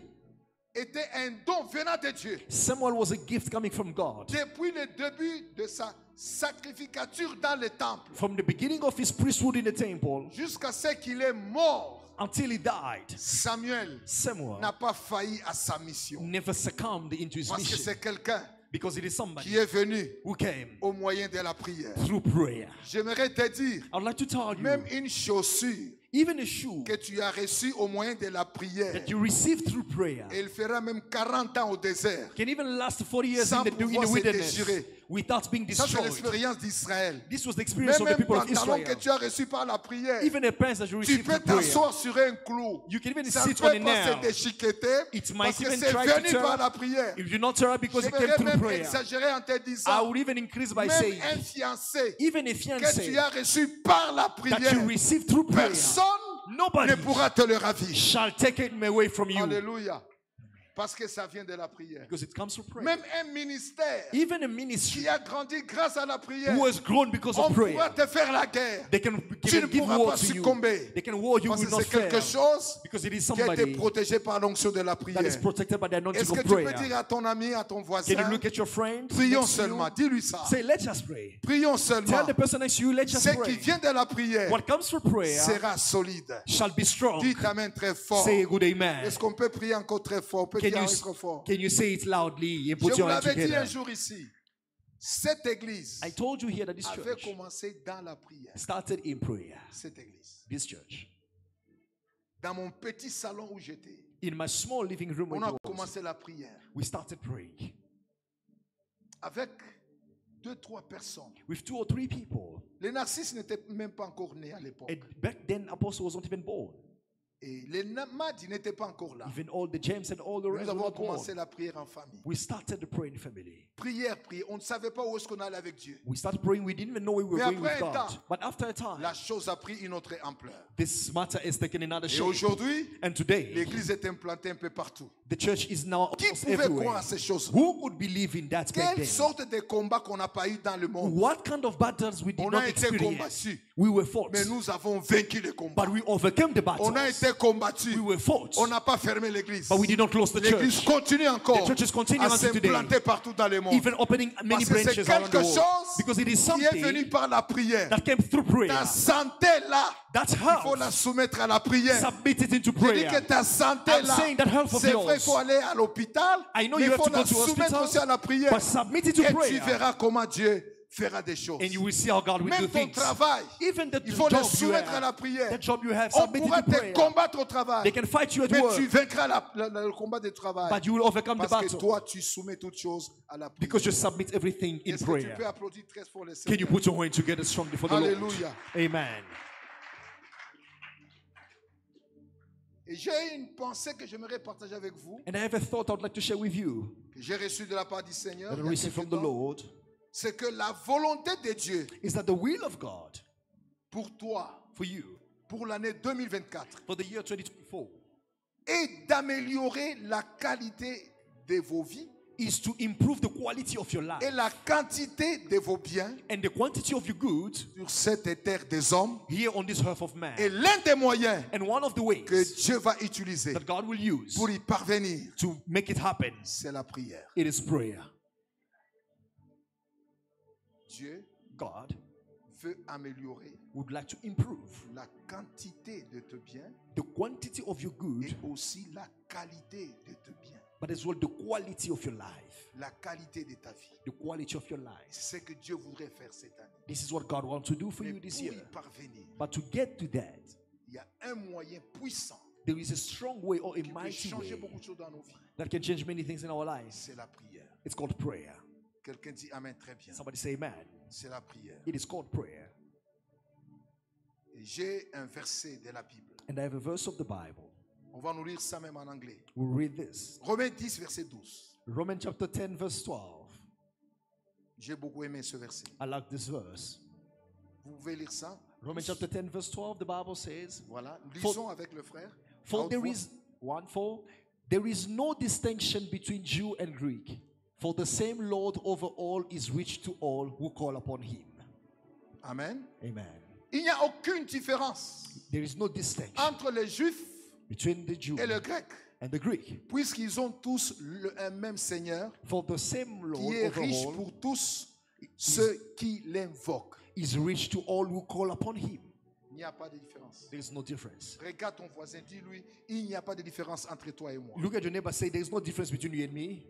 A: était un don venant de Dieu.
B: Samuel was a gift coming from God.
A: Depuis le début de sa sacrificature dans le temple,
B: From the beginning of his priesthood in the temple
A: jusqu'à ce qu'il est mort,
B: until he died,
A: Samuel
B: Samuel
A: n'a pas failli à sa mission.
B: never succumbed into his
A: Parce que
B: mission.
A: c'est quelqu'un
B: Because it is somebody
A: qui est venu
B: who came
A: au moyen de la prière.
B: through prayer.
A: J'aimerais te dire,
B: I would like to tell you,
A: même une chaussure
B: even a shoe
A: que tu as reçue au moyen de la prière,
B: that you receive through prayer
A: elle fera même 40 ans au désert.
B: can even last 40 years
A: Sans
B: in
A: pouvoir
B: the
A: se
B: wilderness
A: déchirer.
B: without being
A: Ça, c'est
B: destroyed.
A: l'expérience d'Israël.
B: This was the experience
A: Même
B: of the
A: un
B: people of
A: pantalon
B: Israel.
A: que tu as reçu par la prière,
B: Even a pants that you
A: tu
B: receive
A: peux
B: through prayer.
A: t'asseoir sur un clou.
B: You can even
A: Ça
B: sit
A: ne
B: on a
A: peut pas se
B: nail.
A: déchiqueter
B: It might
A: parce que
B: even
A: c'est
B: try to
A: venu
B: tear
A: par
B: up.
A: la prière.
B: If you not tear up because it came
A: J'aimerais
B: through
A: même
B: prayer,
A: exagérer en te
B: I
A: disant,
B: would even increase by
A: même
B: saying,
A: un fiancé
B: even a
A: que
B: fiancé
A: tu as reçu par la
B: that
A: prière,
B: you receive through prayer,
A: personne
B: nobody
A: ne pourra te le ravir.
B: shall take it away from you.
A: Alléluia. Parce que ça vient de la prière.
B: Because it comes through prayer.
A: Même un ministère
B: Even a ministry
A: qui a grandi grâce à la prière,
B: who has grown because
A: on
B: of prayer,
A: pourra te faire la guerre.
B: they can
A: Tu ne
B: give
A: pourras
B: war
A: pas
B: to you.
A: succomber.
B: They can war, you
A: Parce
B: will
A: que
B: not
A: c'est quelque
B: fail.
A: chose
B: Because it is
A: qui a été
B: somebody
A: protégé par l'onction de la
B: that is
A: prière.
B: protected by the anointing
A: Est-ce que
B: of
A: tu peux
B: prayer.
A: dire à ton ami, à ton
B: Can you
A: voisin,
B: look at your friend?
A: prions
B: next to you?
A: seulement, dis-lui ça.
B: Say, let's just pray.
A: Prions
B: Tell
A: seulement.
B: the person next to you, let's just
A: Ce qui
B: pray.
A: vient de la prière
B: What comes from prayer
A: sera solide.
B: shall be strong.
A: Dis ta main très fort.
B: Say a good amen.
A: Est-ce qu'on peut prier encore très fort? On peut
B: Can
A: prier
B: you,
A: encore fort.
B: can you say it loudly and
A: Je
B: put
A: vous
B: your hands
A: l'avais dit un
B: together?
A: jour ici. Cette église
B: I told you here that this
A: avait
B: church
A: commencé dans la prière.
B: started in prayer.
A: Cette église.
B: This church.
A: Dans mon petit salon où j'étais,
B: In my small living room,
A: on
B: where
A: a
B: it was,
A: commencé la prière
B: we started praying
A: avec 2-3 personnes.
B: with 2 or 3 people.
A: Les narcisses n'étaient même pas encore nés à l'époque.
B: And back then, Apostle was not even born.
A: Et les Namadi n'étaient pas encore là.
B: Even all the James and all the
A: Nous
B: rest were
A: avons
B: not born.
A: commencé la prière en famille.
B: We started the praying family.
A: Prière, prière. On ne savait pas où est-ce qu'on allait avec Dieu.
B: We started praying. We didn't even know where we were
A: Mais
B: going with
A: après un
B: God.
A: temps,
B: But after a time,
A: La chose a pris une autre ampleur.
B: this matter is taken another
A: Et
B: shape.
A: aujourd'hui,
B: And today,
A: l'église est implantée un peu partout.
B: the church is now
A: Qui
B: almost
A: pouvait croire
B: everywhere.
A: à ces choses?
B: Who could believe in that back
A: Quelle
B: then?
A: sorte de combat qu'on n'a pas eu dans le monde?
B: What kind of battles we did
A: On
B: not
A: a été
B: experience?
A: combattus,
B: We were fought.
A: mais nous avons vaincu le combat.
B: But we overcame the
A: On a
B: battles.
A: été combattus.
B: We were fought.
A: On n'a pas fermé l'église.
B: But we did not close the
A: L'église
B: church.
A: continue encore
B: The church is continuing
A: à
B: until today.
A: s'implanter partout dans le monde.
B: Even opening many
A: Parce que c'est
B: branches around the
A: quelque
B: world.
A: chose
B: Because it is
A: qui est venu
B: something
A: par la prière.
B: that came through prayer.
A: Ta santé là,
B: That
A: il faut la
B: health,
A: soumettre à la prière.
B: submit it into
A: Je dis
B: prayer.
A: que ta santé
B: I'm
A: là,
B: saying that health of
A: c'est vrai, il
B: yours.
A: faut aller à l'hôpital,
B: I know
A: mais
B: you
A: il
B: have
A: faut
B: to go
A: la
B: to
A: soumettre
B: hospital,
A: aussi à la prière.
B: but submit it to
A: Et tu
B: prayer.
A: verras comment Dieu fera des choses.
B: And you will see how God will do
A: Même ton
B: things.
A: travail,
B: Even the
A: il faut le
B: job you
A: soumettre à la
B: have,
A: prière.
B: the job you have,
A: On
B: submit it
A: pourra
B: to
A: te
B: prayer.
A: combattre au
B: They
A: travail,
B: can fight you at
A: mais tu
B: work,
A: vaincras le combat de travail.
B: but you will overcome the
A: Parce que
B: battle
A: toi, tu soumets toutes choses à la prière.
B: because you submit everything in
A: Est-ce que tu peux
B: prayer.
A: applaudir très fort le
B: Can you
A: Seigneur?
B: put your hand together strongly for the Lord?
A: Alléluia.
B: Amen.
A: Et j'ai une pensée que j'aimerais partager avec vous,
B: And I have a thought I would like to share with you
A: que j'ai reçue de la part du Seigneur,
B: that I
A: il y a
B: received
A: quelque
B: from the
A: temps.
B: Lord
A: C'est que la volonté de Dieu
B: is that the will of God
A: pour toi,
B: for you
A: pour l'année 2024,
B: for the year 2024
A: est d'améliorer la qualité de vos vies
B: is to improve the quality of your life
A: et la quantité de vos biens
B: and the quantity of your goods
A: sur cette terre des hommes.
B: here on this earth of man.
A: Et l'un des moyens
B: And one of the ways
A: que Dieu va utiliser
B: that God will use
A: pour y parvenir,
B: to make it happen,
A: c'est la prière.
B: it is prayer.
A: Dieu
B: God
A: veut améliorer
B: would like to improve
A: la quantité de tes biens
B: the quantity of your good,
A: et aussi la qualité de tes biens,
B: but as well the quality of your life.
A: la qualité de ta vie.
B: The quality of your life.
A: C'est ce que Dieu voudrait faire cette année.
B: This is what God wants to do for
A: Mais
B: you this
A: pour
B: year.
A: y parvenir,
B: But to get to that,
A: il y a un moyen puissant
B: there is a strong way or a
A: qui peut
B: mighty
A: changer
B: way
A: beaucoup de choses dans nos vies.
B: that can change many things in our lives.
A: C'est la prière.
B: It's called prayer.
A: Quelqu'un dit Amen, très bien.
B: Somebody say amen.
A: C'est la prière.
B: It is called prayer.
A: Et j'ai un verset de la Bible.
B: And I have a verse of the Bible.
A: On va nous lire ça même en anglais.
B: We'll read this.
A: Romains 10, verset 12.
B: Romans chapter 10, verse 12.
A: J'ai beaucoup aimé ce verset.
B: I like this verse.
A: Vous pouvez lire ça?
B: Romans chapter 10, verse 12, the Bible says,
A: Voilà. Lisons avec le frère.
B: For
A: Haute
B: there
A: voix.
B: is there is no distinction between Jew and Greek, for the same Lord over all is rich to all who call upon him.
A: Amen.
B: Amen.
A: Il n'y a aucune différence
B: There is no distinction
A: entre les Juifs
B: between the Jew
A: et le Grec,
B: and the Greek.
A: puisqu'ils ont tous un même Seigneur
B: For the same Lord
A: qui est riche
B: overall
A: pour tous ceux qui l'invoquent.
B: is rich to all who call upon him.
A: Il n'y a pas de différence.
B: There is no difference.
A: Regarde ton voisin, dis-lui, il n'y a pas de différence entre toi et moi.
B: Look at your neighbor, say there is no difference between you and me.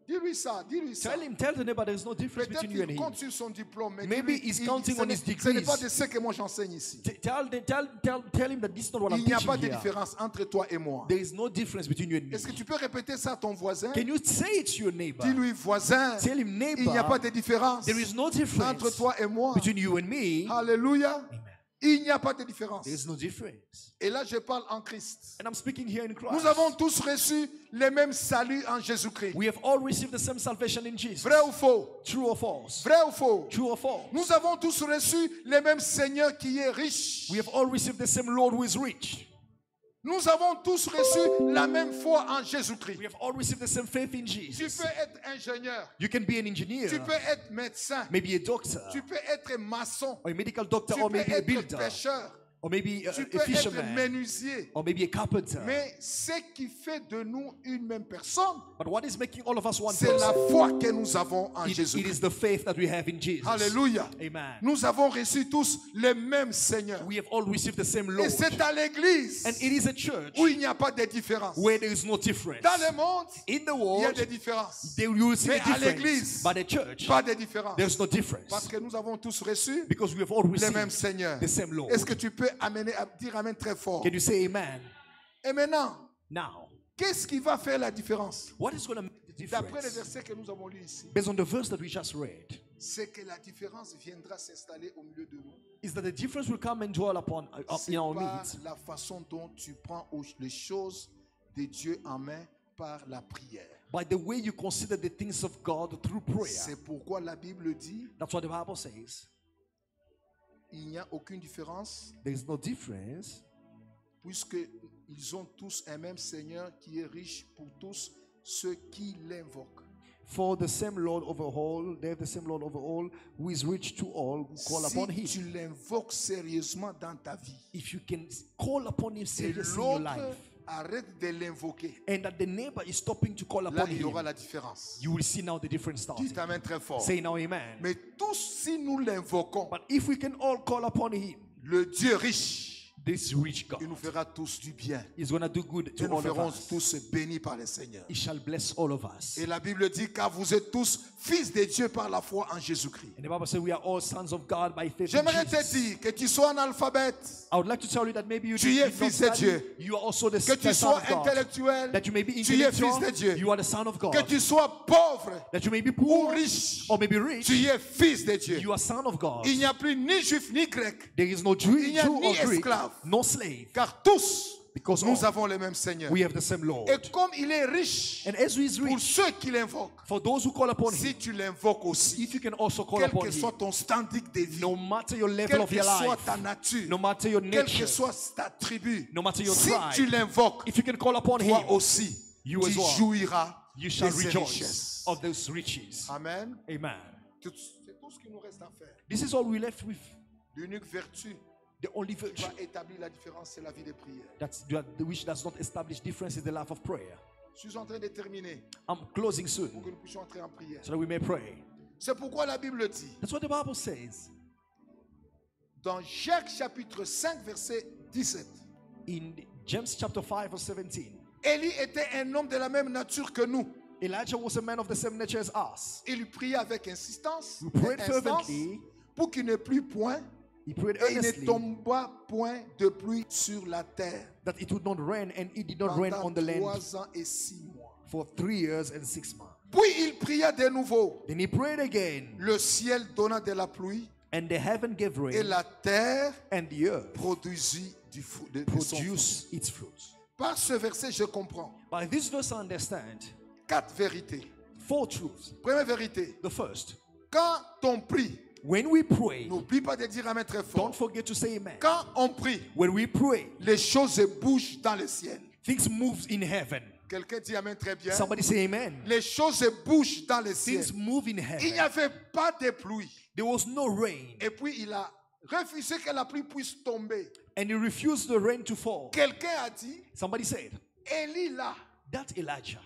A: Dis-lui ça, dis-lui ça.
B: Tell the neighbor there is no difference
A: Peut-être
B: between you and
A: qu'il
B: him.
A: compte sur son diplôme, mais
B: Maybe
A: dis-lui,
B: he's counting on his
A: ce n'est
B: degrees.
A: pas de ce que moi j'enseigne ici.
B: Tell him that this is not what I'm
A: Il n'y a pas
B: teaching
A: de
B: here.
A: différence entre toi et moi.
B: There is no difference between you and me.
A: Est-ce que tu peux répéter ça à ton voisin?
B: Can you say it to your neighbor?
A: Dis-lui, voisin,
B: Tell him,
A: il
B: neighbor,
A: n'y a pas de différence
B: there is no difference
A: entre toi et moi.
B: between you and me.
A: Alléluia.
B: Amen.
A: Il n'y a pas de différence.
B: There is no difference.
A: Et là, je parle en Christ.
B: And I'm speaking here in Christ.
A: Nous avons tous reçu les mêmes saluts en Jésus-Christ.
B: We have all received the same salvation in Jesus.
A: Vrai ou faux?
B: True or false?
A: Vrai ou faux?
B: True or false?
A: Nous avons tous reçu les mêmes Seigneurs qui est riche.
B: We have all received the same Lord who is rich.
A: Nous avons tous reçu la même foi en Jésus-Christ.
B: We have all received the same faith in
A: Tu
B: Jesus.
A: peux être ingénieur.
B: You can be an engineer,
A: Tu peux être médecin.
B: maybe a doctor,
A: Tu peux être maçon.
B: or a medical doctor,
A: Tu
B: or
A: peux
B: maybe a
A: être
B: builder,
A: pêcheur.
B: or maybe
A: Tu
B: a
A: peux être
B: fisherman,
A: menuisier.
B: or maybe a carpenter.
A: Mais ce qui fait de nous une même personne,
B: But what is making all of us one
A: c'est la
B: person?
A: foi que nous avons en
B: It
A: Jésus-Christ.
B: is the faith that we have in Jesus.
A: Alléluia.
B: Amen.
A: Nous avons reçu tous les mêmes Seigneurs.
B: We have all received the same
A: Et
B: Lord.
A: c'est à l'église
B: And it is a church
A: où il n'y a pas de différence.
B: where there is no difference.
A: Dans le monde,
B: In the
A: il y a
B: world,
A: des différences.
B: there you will see
A: Mais
B: a
A: à
B: difference.
A: l'église,
B: But at church,
A: pas de différence.
B: there's no difference.
A: Parce que nous avons tous reçu
B: Because we have all
A: les mêmes
B: received
A: Seigneurs.
B: the same Lord.
A: Est-ce que tu peux dire Amen très fort?
B: Can you say amen?
A: Et maintenant,
B: Now,
A: qu'est-ce qui va faire la différence?
B: what is going to make the
A: D'après les
B: difference?
A: versets que nous avons lus ici,
B: Based on the verse that we just read,
A: c'est que la différence viendra s'installer au milieu de nous.
B: is that the difference will come and dwell upon
A: C'est
B: in our
A: pas
B: needs
A: la façon dont tu prends les choses de Dieu en main par la prière.
B: by the way you consider the things of God through prayer.
A: C'est pourquoi la Bible dit,
B: That's what the Bible says.
A: il n'y a aucune différence
B: There is no difference
A: puisqu'ils ont tous un même Seigneur qui est riche pour tous ceux qui l'invoquent.
B: For the same Lord over all, they have the same Lord over all, who is rich to all who call upon
A: Si
B: him.
A: tu l'invoques sérieusement dans ta vie,
B: If you can call upon him
A: et
B: seriously in your
A: l'autre
B: life,
A: arrête de l'invoquer,
B: and that the neighbor is stopping to call
A: là
B: upon
A: il y aura
B: him,
A: la différence.
B: you will see now the difference starting.
A: Dites Amen très fort.
B: Say now amen.
A: Mais tous, si nous l'invoquons,
B: But if we can all call upon him,
A: le Dieu riche,
B: this rich God
A: il nous fera tous du bien.
B: is going to do good
A: Et
B: to
A: nous
B: all of
A: ferons
B: us.
A: tous bénis par le Seigneur.
B: He shall bless all of us.
A: Et la Bible dit, car vous êtes tous fils de Dieu par la foi en Jésus-Christ.
B: And the Bible says we are all sons of God by faith in
A: J'aimerais te
B: Jesus.
A: dire que tu sois analphabète,
B: I would like to tell you that maybe you
A: Tu
B: did
A: es
B: not
A: fils de
B: study,
A: Dieu.
B: you are also the
A: que tu
B: son
A: sois
B: of God.
A: intellectuel,
B: That you may be
A: tu es fils de
B: intellectual,
A: Dieu.
B: you are the son of God.
A: Que tu sois pauvre
B: That you may be
A: ou
B: poor
A: riche,
B: or maybe rich,
A: tu es fils de Dieu.
B: you are son of God.
A: Il n'y a plus ni juif ni grec,
B: There is no Jew,
A: Il n'y a
B: Jew
A: ni
B: or Greek,
A: esclave.
B: no slave,
A: car tous,
B: because
A: nous
B: all
A: avons le même Seigneur.
B: we have the same Lord.
A: Et comme il est riche
B: And as he is
A: pour
B: rich,
A: ceux qui l'invoquent,
B: for those who call upon
A: si
B: him,
A: tu l'invoques aussi,
B: if you can also call
A: quel
B: upon
A: que soit
B: him,
A: ton standing de vie,
B: no matter your level
A: quelle
B: of
A: que
B: your
A: soit
B: life,
A: ta nature,
B: no matter your
A: quelle que
B: nature,
A: soit ta tribu,
B: no matter your
A: si
B: tribe,
A: tu l'invoques,
B: if you can call upon him,
A: toi aussi,
B: you
A: tu
B: as well,
A: jouiras
B: you
A: de
B: shall
A: ses
B: rejoice
A: richesses.
B: of those riches.
A: Amen.
B: Amen.
A: C'est tout ce qu'il nous reste à faire.
B: This is all we left with.
A: L'unique vertu
B: The only
A: qui
B: virtue
A: va établir la différence, c'est la vie de prière.
B: which does not establish difference is the life of prayer.
A: Je suis en train de terminer
B: I'm closing
A: pour
B: soon
A: que nous puissions entrer en prière.
B: so that we may pray.
A: C'est pourquoi la Bible dit,
B: That's what the Bible says
A: dans Jacques chapitre 5, verset 17,
B: in James chapter 5 verse 17.
A: Élie était un homme de la même nature que nous.
B: Elijah was a man of the same nature as us.
A: Il pria avec insistance,
B: He prayed
A: instance,
B: fervently.
A: pour qu'il ne plût point
B: He prayed
A: et il ne
B: earnestly
A: tomba point de pluie sur la terre
B: that it would not rain, and it did not rain
A: pendant
B: on the land
A: 3 ans et 6 mois.
B: for 3 years and 6 months.
A: Puis il pria de nouveau.
B: Then he prayed again,
A: Le ciel donna de la pluie
B: and the heaven gave
A: et
B: rain,
A: la terre
B: and the earth
A: produisit de son fruit.
B: produced its fruits.
A: Par ce verset, je comprends
B: By this verse, I understand
A: 4 vérités.
B: 4 truths.
A: Première vérité,
B: The first,
A: quand on prie,
B: when we pray,
A: n'oublie pas de dire Amen très fort.
B: don't forget to say amen.
A: Quand on prie,
B: When we pray,
A: les choses bougent dans le ciel.
B: things move in heaven.
A: Quelqu'un dit Amen très bien.
B: Somebody say amen.
A: Les choses bougent dans le ciel.
B: Things move in
A: Il n'y
B: heaven.
A: avait pas de pluie.
B: There was no rain.
A: Et puis il a refusé que la pluie puisse tomber.
B: And he refused the rain to fall.
A: Quelqu'un a dit,
B: Somebody said,
A: Élie là,
B: that Elijah,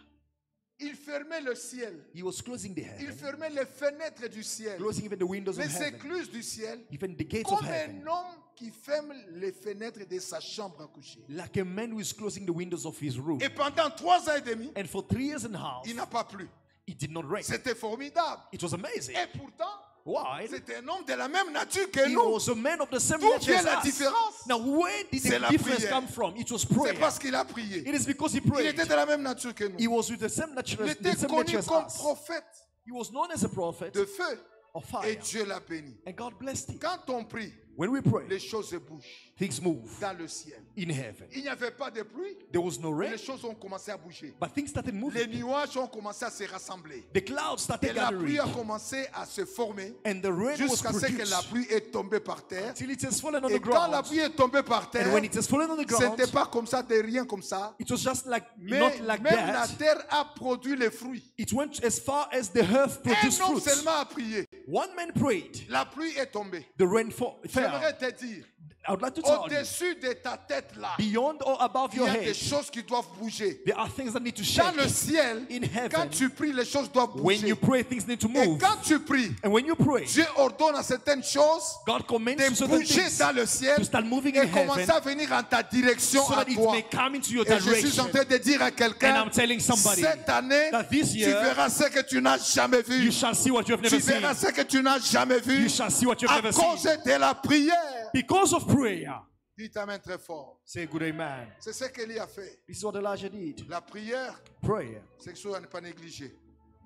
A: il fermait le ciel.
B: he was closing the
A: Il
B: heaven,
A: fermait les fenêtres du ciel,
B: closing even the windows of
A: les
B: heaven,
A: écluses du ciel,
B: even the gates of
A: comme
B: heaven,
A: un homme qui ferme les fenêtres de sa chambre à coucher.
B: like a man who is closing the windows of his room.
A: Et pendant 3 ans et demi,
B: And for 3 years and a half,
A: il n'a pas plu.
B: it did not rain.
A: C'était formidable.
B: It was amazing.
A: Et pourtant,
B: Why?
A: c'était un homme de la même nature que
B: He
A: nous.
B: was a man of the same
A: D'où
B: nature
A: vient
B: as
A: la
B: us.
A: différence?
B: Now, where did
A: C'est
B: the
A: la
B: difference
A: prière.
B: come from? It was
A: C'est
B: prayer.
A: parce qu'il a prié.
B: It is because he
A: Il
B: prayed.
A: était de la même nature que nous.
B: He was with the same nature,
A: Il
B: the
A: était
B: same
A: connu
B: nature as
A: comme
B: us.
A: prophète
B: He was known as a prophet
A: de feu.
B: of
A: Et
B: fire.
A: Dieu l'a béni.
B: And God blessed him.
A: Quand on prie,
B: When we pray,
A: les choses bougent
B: things move
A: dans le ciel.
B: in heaven.
A: Il n'y avait pas de pluie,
B: There was no
A: mais
B: rain,
A: les choses ont commencé à bouger.
B: but things started
A: Les
B: moving.
A: nuages ont commencé à se rassembler.
B: The clouds
A: Et
B: started
A: la pluie a
B: gathering.
A: commencé à se former
B: And the rain was
A: jusqu'à ce que la
B: produced
A: pluie est tombée par terre.
B: till it has fallen on
A: Et
B: the
A: quand la
B: ground.
A: pluie est tombée par
B: And
A: terre,
B: when it has fallen on the ground,
A: c'était pas comme ça, de rien comme ça.
B: it was just like,
A: Mais
B: not like
A: même la
B: that.
A: terre a produit les fruits.
B: It went as far as the earth produced
A: Un homme
B: fruits.
A: seulement a prié.
B: One man prayed.
A: La pluie est tombée.
B: The rain fell.
A: J'aimerais te dire,
B: I would like to tell you,
A: au-dessus de ta tête là,
B: beyond or above
A: il y
B: your
A: a des
B: head,
A: choses qui doivent bouger.
B: there are things that need to
A: Dans
B: shake.
A: le ciel,
B: In heaven,
A: quand tu pries, les choses doivent
B: when you
A: bouger.
B: pray, things need to
A: Et
B: move.
A: quand tu pries,
B: And when you pray,
A: Dieu ordonne à certaines choses
B: God commands
A: de
B: you certain
A: bouger
B: things
A: dans le ciel
B: to start moving
A: et
B: in
A: commencer
B: heaven
A: à venir en ta direction
B: so
A: à
B: that it
A: toi.
B: may come into your
A: Et je suis en
B: direction.
A: train de dire à
B: And
A: quelqu'un,
B: I'm telling somebody
A: cette année,
B: that this
A: tu
B: year,
A: verras ce que tu n'as jamais vu.
B: you shall see what you have
A: Tu
B: never seen.
A: verras ce que tu n'as jamais vu
B: You shall see what you have
A: à
B: never
A: cause
B: seen.
A: de la prière.
B: Because of prayer.
A: Dites amen très fort.
B: Say good amen.
A: C'est ce qu'Élie a fait.
B: This is what Elijah did.
A: La prière,
B: Prayer.
A: c'est quelque chose à ne pas négliger.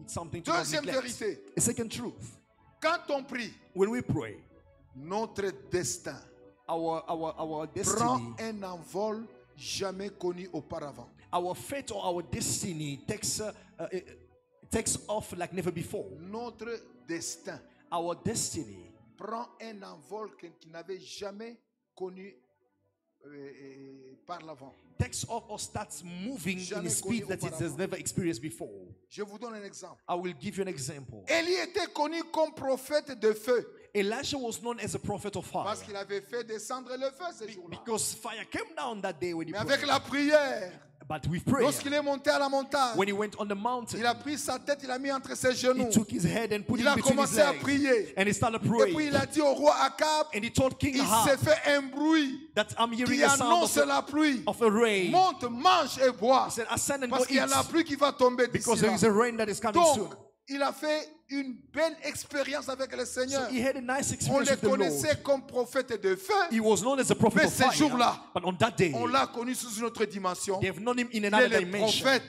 B: It's something to not
A: Deuxième
B: neglect.
A: vérité,
B: A second truth.
A: quand on prie,
B: When we pray,
A: notre destin
B: our
A: prend
B: destiny,
A: un envol jamais connu auparavant.
B: our fate or our destiny takes off like never before.
A: Notre destin
B: Our destiny
A: prend un envol qu'il n'avait jamais connu par l'avant.
B: takes off or starts moving in
A: Jamais
B: a speed
A: connu
B: that it has
A: auparavant.
B: never experienced before.
A: Je vous donne un exemple.
B: I will give you an example.
A: Élie était connu comme prophète de feu
B: Elijah was known as a prophet of fire
A: parce qu'il avait fait descendre le feu ce jour-là.
B: because fire came down that day when he
A: Mais avec
B: prayed.
A: la prière,
B: But with prayer,
A: lorsqu'il est monté à la montagne,
B: when he went on the mountain,
A: il a pris sa tête, il a mis entre ses
B: he
A: genoux.
B: took his head and put
A: Il
B: it
A: a
B: between his
A: commencé à
B: legs
A: prier.
B: and he started
A: Et puis
B: praying.
A: il a dit au roi Akab,
B: And he told King
A: il s'est
B: Ahab
A: fait un bruit
B: that I'm hearing
A: qui
B: the sound
A: annonce
B: of
A: la pluie.
B: a rain.
A: Monte, mange et bois.
B: He said, ascend and go
A: Parce qu'il y a
B: eat
A: la pluie qui va tomber d'ici
B: because there
A: là.
B: is a rain that is coming soon.
A: Donc, il a fait une belle expérience avec le
B: So
A: Seigneur.
B: he had a nice
A: On
B: experience
A: le
B: with the Lord.
A: connaissait comme prophète de feu.
B: He was known as a prophet
A: Mais
B: of
A: ce
B: fire.
A: jour-là,
B: But on that day,
A: On l'a connu sous une autre dimension.
B: they have known him in
A: Il est
B: another
A: le
B: dimension.
A: prophète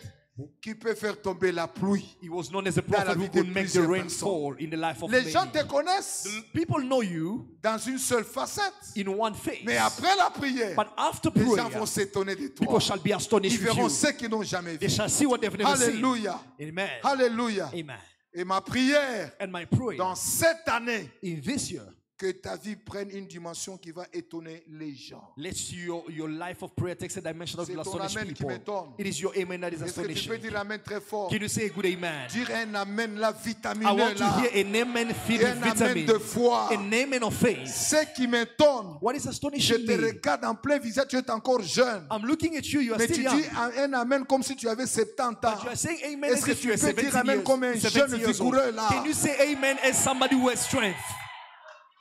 A: qui peut faire tomber la pluie.
B: He was known as a
A: Dans la
B: prophet who
A: vie de
B: could make the
A: plusieurs
B: rain
A: personnes.
B: fall in the life of
A: Les
B: many.
A: gens te connaissent
B: People know you
A: dans une seule facette.
B: in one face.
A: Mais après la prière,
B: But after
A: les gens
B: prayer,
A: vont s'étonner de
B: people
A: toi.
B: shall be astonished
A: Ils
B: with
A: verront
B: you.
A: ce qu'ils n'ont jamais
B: They
A: vu.
B: shall see what they've never seen.
A: Alléluia.
B: Amen.
A: Alléluia.
B: Amen.
A: Et ma prière,
B: And my prayer
A: dans cette année,
B: in this year,
A: que ta vie prenne une dimension qui va étonner les gens.
B: let your life of prayer takes a dimension that
A: C'est
B: will
A: ton
B: astonish
A: amen qui
B: people.
A: m'étonne.
B: It is your amen that is
A: Est-ce que tu peux
B: astonishing.
A: dire amen très fort?
B: Can you say a good amen?
A: Dire un amen là,
B: I
A: vitamineux
B: want to
A: là.
B: hear an amen filled
A: Et
B: with
A: un amen
B: vitamin.
A: de foi.
B: An amen of faith.
A: Ce qui m'étonne,
B: What is
A: je
B: astonishing
A: te
B: me?
A: regarde en plein visage, tu es encore jeune.
B: I'm looking at you, you are
A: Mais
B: still
A: tu
B: young.
A: dis un amen comme si tu avais 70 ans.
B: But you are saying amen
A: Est-ce
B: as
A: que
B: if
A: tu
B: you are
A: peux
B: 70
A: dire amen
B: years,
A: comme un
B: 70
A: jeune
B: years old.
A: vigoureux là?
B: Can you say amen as somebody who has strength?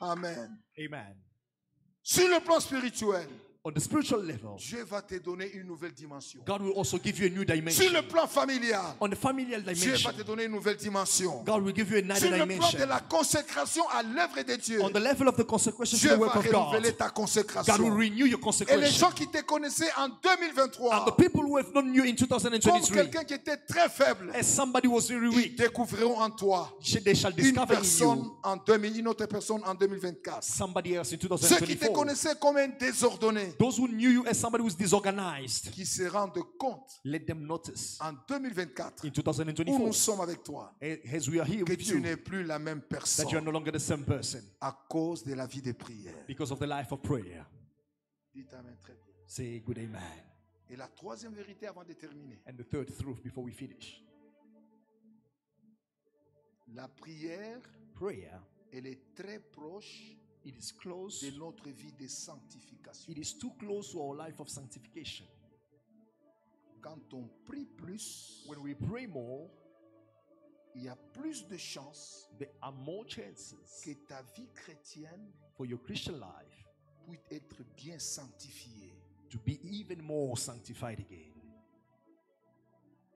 A: Amen.
B: Amen.
A: Sur le plan spirituel,
B: On the spiritual level,
A: Dieu va te donner une nouvelle dimension.
B: God will also give you a new
A: Sur
B: dimension.
A: le plan familial,
B: On the familial
A: Dieu
B: dimension,
A: va te donner une nouvelle dimension.
B: God will give you another
A: Sur le plan de
B: dimension.
A: la consécration à l'œuvre de Dieu,
B: On the level of the consecration to
A: Dieu
B: the
A: va
B: work of God,
A: renouveler ta
B: God will
A: consécration.
B: renew your
A: Et les
B: consecration.
A: gens qui te connaissaient en
B: And
A: 2023,
B: the people who have known you in
A: comme
B: 2023,
A: quelqu'un qui était très faible,
B: as somebody who was very
A: ils
B: weak,
A: découvriront en toi
B: they shall
A: une
B: discover in
A: personne
B: you
A: en 2000, une autre personne en 2024.
B: somebody else in
A: Ceux qui te
B: 2024.
A: connaissaient comme un désordonné,
B: Those who knew you as somebody who is disorganized,
A: qui se rendent compte
B: let them notice
A: en 2024
B: in
A: où nous
B: 2024,
A: sommes avec toi,
B: as we are here
A: que
B: with
A: tu
B: you,
A: n'es plus la même
B: that you are
A: personne
B: no longer the same person
A: à cause de la vie de prière.
B: because of the life of prayer.
A: Dites amen très bien.
B: Say good amen.
A: Et la troisième vérité avant de terminer,
B: And the third truth before we finish.
A: la prière,
B: Prayer
A: elle est très proche
B: It is close.
A: de notre vie de sanctification.
B: It is too close to our life of sanctification.
A: Quand on prie plus,
B: When we pray more,
A: il y a plus de chances
B: there are more chances
A: que ta vie chrétienne
B: for your Christian life
A: puisse être bien sanctifiée.
B: to be even more sanctified again.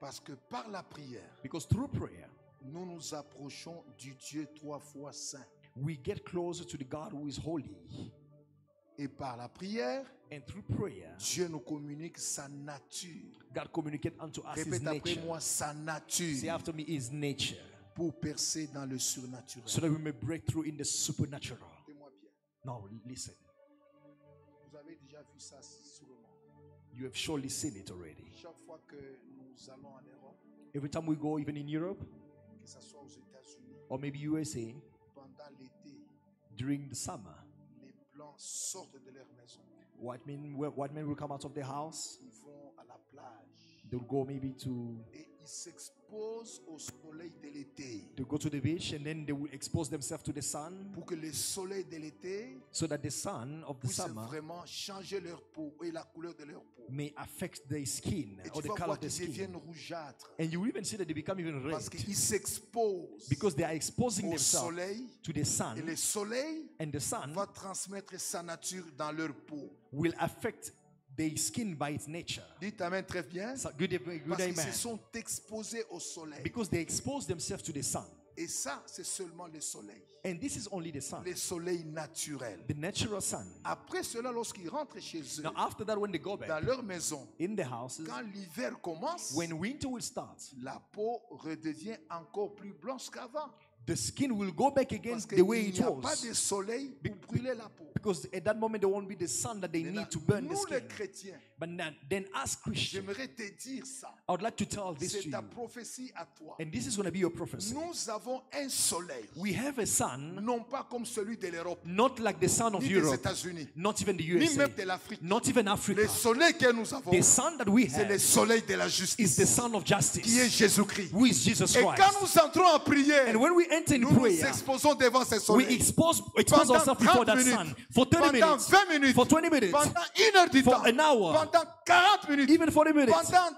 A: Parce que par la prière,
B: Because through prayer,
A: nous nous approchons du Dieu 3 fois saint.
B: we get closer to the God who is holy.
A: Et par la prière,
B: And through prayer,
A: Dieu nous communique sa nature.
B: God communicates unto us His
A: Répète après
B: nature.
A: moi, sa
B: Say
A: nature,
B: after me, His nature.
A: pour percer dans le surnaturel.
B: So that we may break through in the supernatural.
A: Écoutez-moi bien.
B: Now listen,
A: Vous avez déjà vu ça sûrement.
B: you have surely seen it already.
A: Chaque fois que nous allons en Europe,
B: Every time we go, even in Europe,
A: que ce soit aux États-Unis,
B: or maybe USA,
A: pendant l'été,
B: during the summer,
A: les Blancs sortent de leur maison.
B: white men will come out of their house.
A: Ils vont à la plage
B: They'll go maybe to
A: et ils s'exposent au soleil de l'été.
B: go to the beach, and then they will expose themselves to the sun,
A: Pour que le soleil de l'été
B: so that the sun of the
A: puisse
B: summer
A: vraiment changer leur peau et la couleur de leur peau.
B: may affect their skin
A: Et
B: or
A: tu
B: the
A: vas
B: color
A: voir
B: of their
A: qu'ils
B: skin.
A: deviennent rougeâtres.
B: And you will even see that they become even red
A: Parce qu'ils s'exposent
B: because they are exposing
A: au
B: themselves
A: soleil.
B: to the
A: Et
B: sun,
A: le soleil
B: and the sun
A: va transmettre sa nature dans leur peau.
B: will affect their skin by its nature.
A: Dites amen très bien.
B: So, good
A: Parce qu'ils se
B: amen.
A: sont exposés au soleil.
B: Because they expose themselves to the sun.
A: Et ça, c'est seulement le soleil.
B: And this is only the sun,
A: Le soleil naturel.
B: the natural sun.
A: Après cela, lorsqu'ils rentrent chez eux,
B: Now, after that, when they go
A: dans
B: back
A: leur maison,
B: in the houses,
A: quand l'hiver commence,
B: when winter will start,
A: la peau redevient encore plus blanche qu'avant.
B: the skin will go back again
A: Parce
B: the way
A: qu'il
B: it
A: n'y a pas
B: was.
A: de soleil pour brûler la peau.
B: Because at that moment, there won't be the sun that they
A: Maintenant,
B: need to burn the
A: nous les
B: skin.
A: chrétiens,
B: But then, as Christians,
A: j'aimerais te dire ça.
B: I would like to tell this to
A: C'est ta
B: you.
A: prophétie à toi.
B: And this is going to be your prophecy.
A: Nous avons un soleil,
B: We have a sun,
A: non pas comme celui de l'Europe,
B: not like the sun of
A: ni des
B: Europe,
A: États-Unis,
B: not even the
A: ni
B: USA,
A: même de l'Afrique.
B: not even
A: Le
B: Africa.
A: soleil que nous avons,
B: The sun that we
A: c'est le
B: have
A: soleil de la
B: is
A: justice,
B: the sun of
A: qui est
B: justice,
A: Jésus-Christ.
B: who is Jesus
A: Et quand
B: Christ.
A: nous entrons en prière,
B: And when we enter in
A: nous nous
B: prayer,
A: exposons devant ce
B: we
A: soleil.
B: expose
A: Pendant
B: ourselves before
A: 30
B: that
A: minutes,
B: sun for 30
A: pendant
B: minutes,
A: 20 minutes,
B: for 20 minutes,
A: pendant 1 heure du
B: for
A: temps,
B: an hour,
A: pendant 40 minutes,
B: even 40 minutes.
A: pendant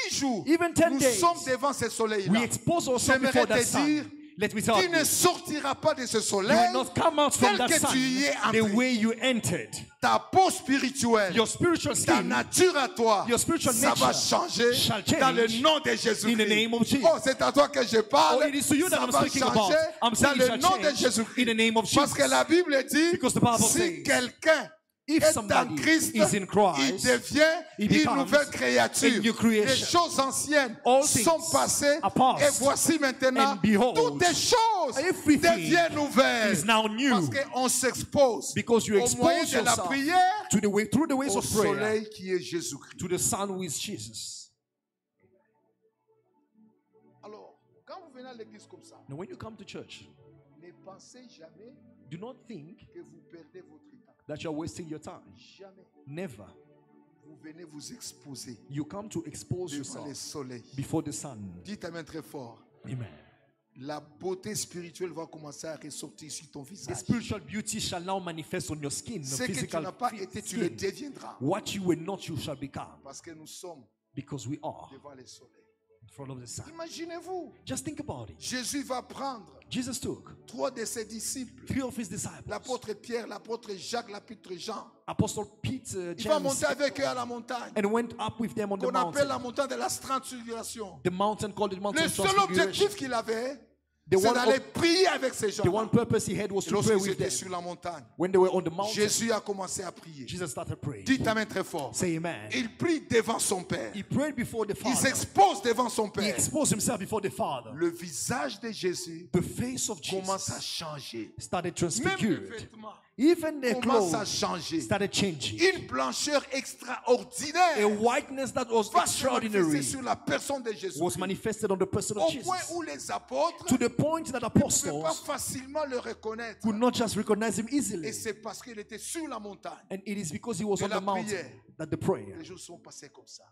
A: 10 jours,
B: Even 10
A: nous
B: days,
A: sommes devant ce
B: We
A: soleil-là.
B: expose ourselves
A: J'aimerais
B: before that
A: te dire,
B: sun. Let me tell
A: tu ne
B: you,
A: sortiras pas de ce
B: you
A: soleil
B: will not come out from
A: tel
B: that
A: que
B: sun
A: tu y es
B: the
A: entré.
B: way you entered.
A: Ta peau spirituelle,
B: Your spiritual
A: ta
B: skin
A: nature à toi,
B: your spiritual
A: ça va
B: nature
A: changer
B: shall
A: dans le
B: change
A: nom de
B: in the name of
A: Jésus-Christ.
B: Jesus.
A: Oh, c'est à toi que je parle.
B: Oh, it is to you that
A: Ça
B: I'm
A: va
B: speaking about.
A: changer
B: I'm
A: dans
B: saying it
A: le
B: shall
A: nom de
B: change in
A: Jésus-Christ.
B: the name of
A: Parce que
B: Jesus.
A: la Bible dit,
B: Because the Bible
A: si
B: says,
A: quelqu'un
B: if
A: est en
B: somebody
A: Christ,
B: is in Christ,
A: il devient
B: he
A: une
B: becomes
A: nouvelle créature.
B: a new creation.
A: Les choses anciennes
B: All things
A: sont passées
B: are past.
A: et voici maintenant
B: And behold,
A: toutes les choses
B: everything
A: deviennent nouvelles.
B: is now new.
A: Parce qu'on s'expose
B: Because you
A: au moyen
B: expose
A: de la
B: yourself
A: prière
B: to the way, through the ways
A: au
B: of prayer
A: soleil qui est Jésus-Christ.
B: to the sun who is Jesus.
A: Alors, quand vous venez à l'église comme ça,
B: Now, when you come to church,
A: ne pensez jamais
B: do not think
A: que vous perdez votre temps.
B: that you're wasting your time.
A: Jamais.
B: Never.
A: Vous venez vous exposer
B: You come to expose
A: devant le
B: yourself
A: soleil.
B: before the sun.
A: Dites amen très fort.
B: Amen.
A: La beauté spirituelle va commencer à ressortir sur ton
B: The
A: visage.
B: spiritual beauty shall now manifest on your skin,
A: Ce
B: the
A: que tu
B: physical
A: n'as pas été, tu le
B: skin.
A: deviendras.
B: What you were not, you shall become.
A: Parce que nous sommes
B: Because we are
A: devant le soleil.
B: in front of the sun.
A: Imaginez-vous,
B: Just think about it.
A: Jésus va prendre
B: Jesus took
A: 3 de ses disciples,
B: 3 of his disciples,
A: l'apôtre Pierre, l'apôtre Jacques, l'apôtre Jean.
B: Apostle Peter,
A: Il va
B: James,
A: monter avec eux à la montagne,
B: and went up with them on the
A: qu'on appelle
B: mountain.
A: la montagne de la transfiguration.
B: The mountain called the mountain
A: Le
B: of
A: seul
B: transfiguration.
A: objectif qu'il avait,
B: The
A: c'est
B: one
A: d'aller
B: of-
A: prier avec ces gens.
B: The one purpose he had was to pray
A: Lorsqu'ils
B: with
A: étaient
B: them.
A: sur la montagne,
B: When they were on the mountain,
A: Jésus a commencé à prier.
B: Jesus started praying.
A: Dites amen très fort.
B: Say amen.
A: Il prie devant son Père.
B: He prayed before the
A: Il
B: Father.
A: s'expose devant son
B: He
A: Père.
B: exposed himself before the Father.
A: Le visage de Jésus
B: The face of
A: commence à
B: Jesus
A: changer.
B: started
A: Même les
B: transfigured.
A: vêtements
B: Even their
A: commencent à
B: clothes
A: changer.
B: started changing.
A: Une blancheur extraordinaire
B: A whiteness that was
A: va se manifester
B: extraordinary
A: sur la personne de Jésus.
B: was manifested on the person of
A: Au
B: Jesus.
A: point où les apôtres
B: To the point that
A: ne pouvaient pas
B: apostles
A: facilement le reconnaître.
B: could not just recognize him easily.
A: Et c'est parce qu'il était sur la montagne.
B: And it is because he was
A: Et
B: on
A: la
B: the mountain
A: prière.
B: that the prayer.
A: Les jours sont passés comme ça.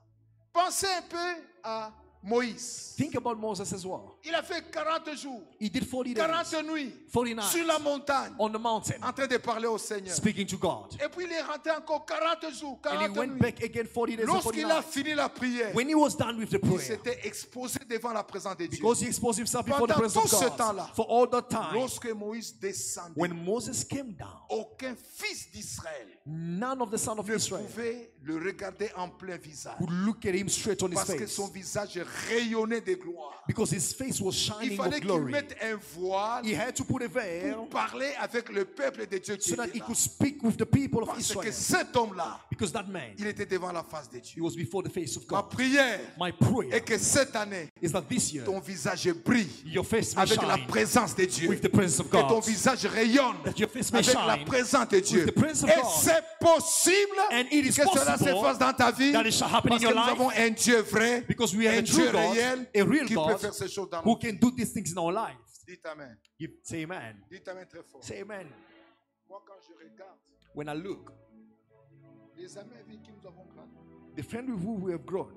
A: Pensez un peu à Moïse.
B: Think about Moses as well.
A: Il a fait 40 jours,
B: He did 40 days,
A: 40 nuits
B: 40 nights
A: sur la montagne
B: on the mountain,
A: en train de parler au Seigneur.
B: speaking to God.
A: Et puis il est rentré encore 40 jours,
B: And he
A: 40
B: went
A: nuits.
B: back again 40 days and 40
A: Lorsqu'il a
B: nights.
A: fini la prière,
B: When he was done with the
A: il
B: prayer,
A: s'était exposé devant la présence de Dieu.
B: because he exposed himself before the
A: Pendant
B: presence
A: tout ce
B: of
A: temps-là,
B: God, for all that time,
A: Lorsque Moïse descendait,
B: when Moses came down,
A: aucun fils d'Israël
B: none of the sons of
A: ne
B: Israel
A: pouvait le regarder en plein visage.
B: could look at him straight on his
A: Parce que
B: face,
A: son visage rayonnait de gloire.
B: because his face was
A: Il
B: shining
A: fallait
B: of
A: qu'il
B: glory.
A: mette un voile
B: He had to put a veil
A: pour parler avec le peuple de Dieu qui
B: so that
A: était
B: he
A: là.
B: could speak with the people of
A: Parce que
B: Israel,
A: cet homme-là,
B: because that man,
A: il était devant la face de
B: he
A: Dieu.
B: was before the face of
A: Ma
B: God.
A: prière
B: My
A: est
B: prayer
A: que cette année,
B: is that this year
A: ton visage brille
B: your face may
A: avec la
B: shine
A: présence de Dieu.
B: with the presence of
A: Que ton
B: God,
A: visage rayonne
B: that your face may
A: avec la
B: shine
A: présence de Dieu.
B: with the presence of
A: Et
B: God.
A: c'est possible
B: And it is
A: que cela se
B: possible
A: fasse dans ta vie
B: that it shall happen
A: parce
B: in
A: que
B: your
A: nous
B: life,
A: avons un Dieu vrai,
B: because we have
A: un
B: a
A: Dieu
B: true God,
A: réel
B: a real
A: qui peut
B: God
A: faire ces choses dans
B: who
A: nous.
B: can do these things in our lives.
A: Dites Amen.
B: Say amen.
A: Dites Amen très fort.
B: Say amen.
A: Moi, quand je regarde
B: When I look,
A: les amis avec qui nous avons grandi
B: the friend with who we have grown,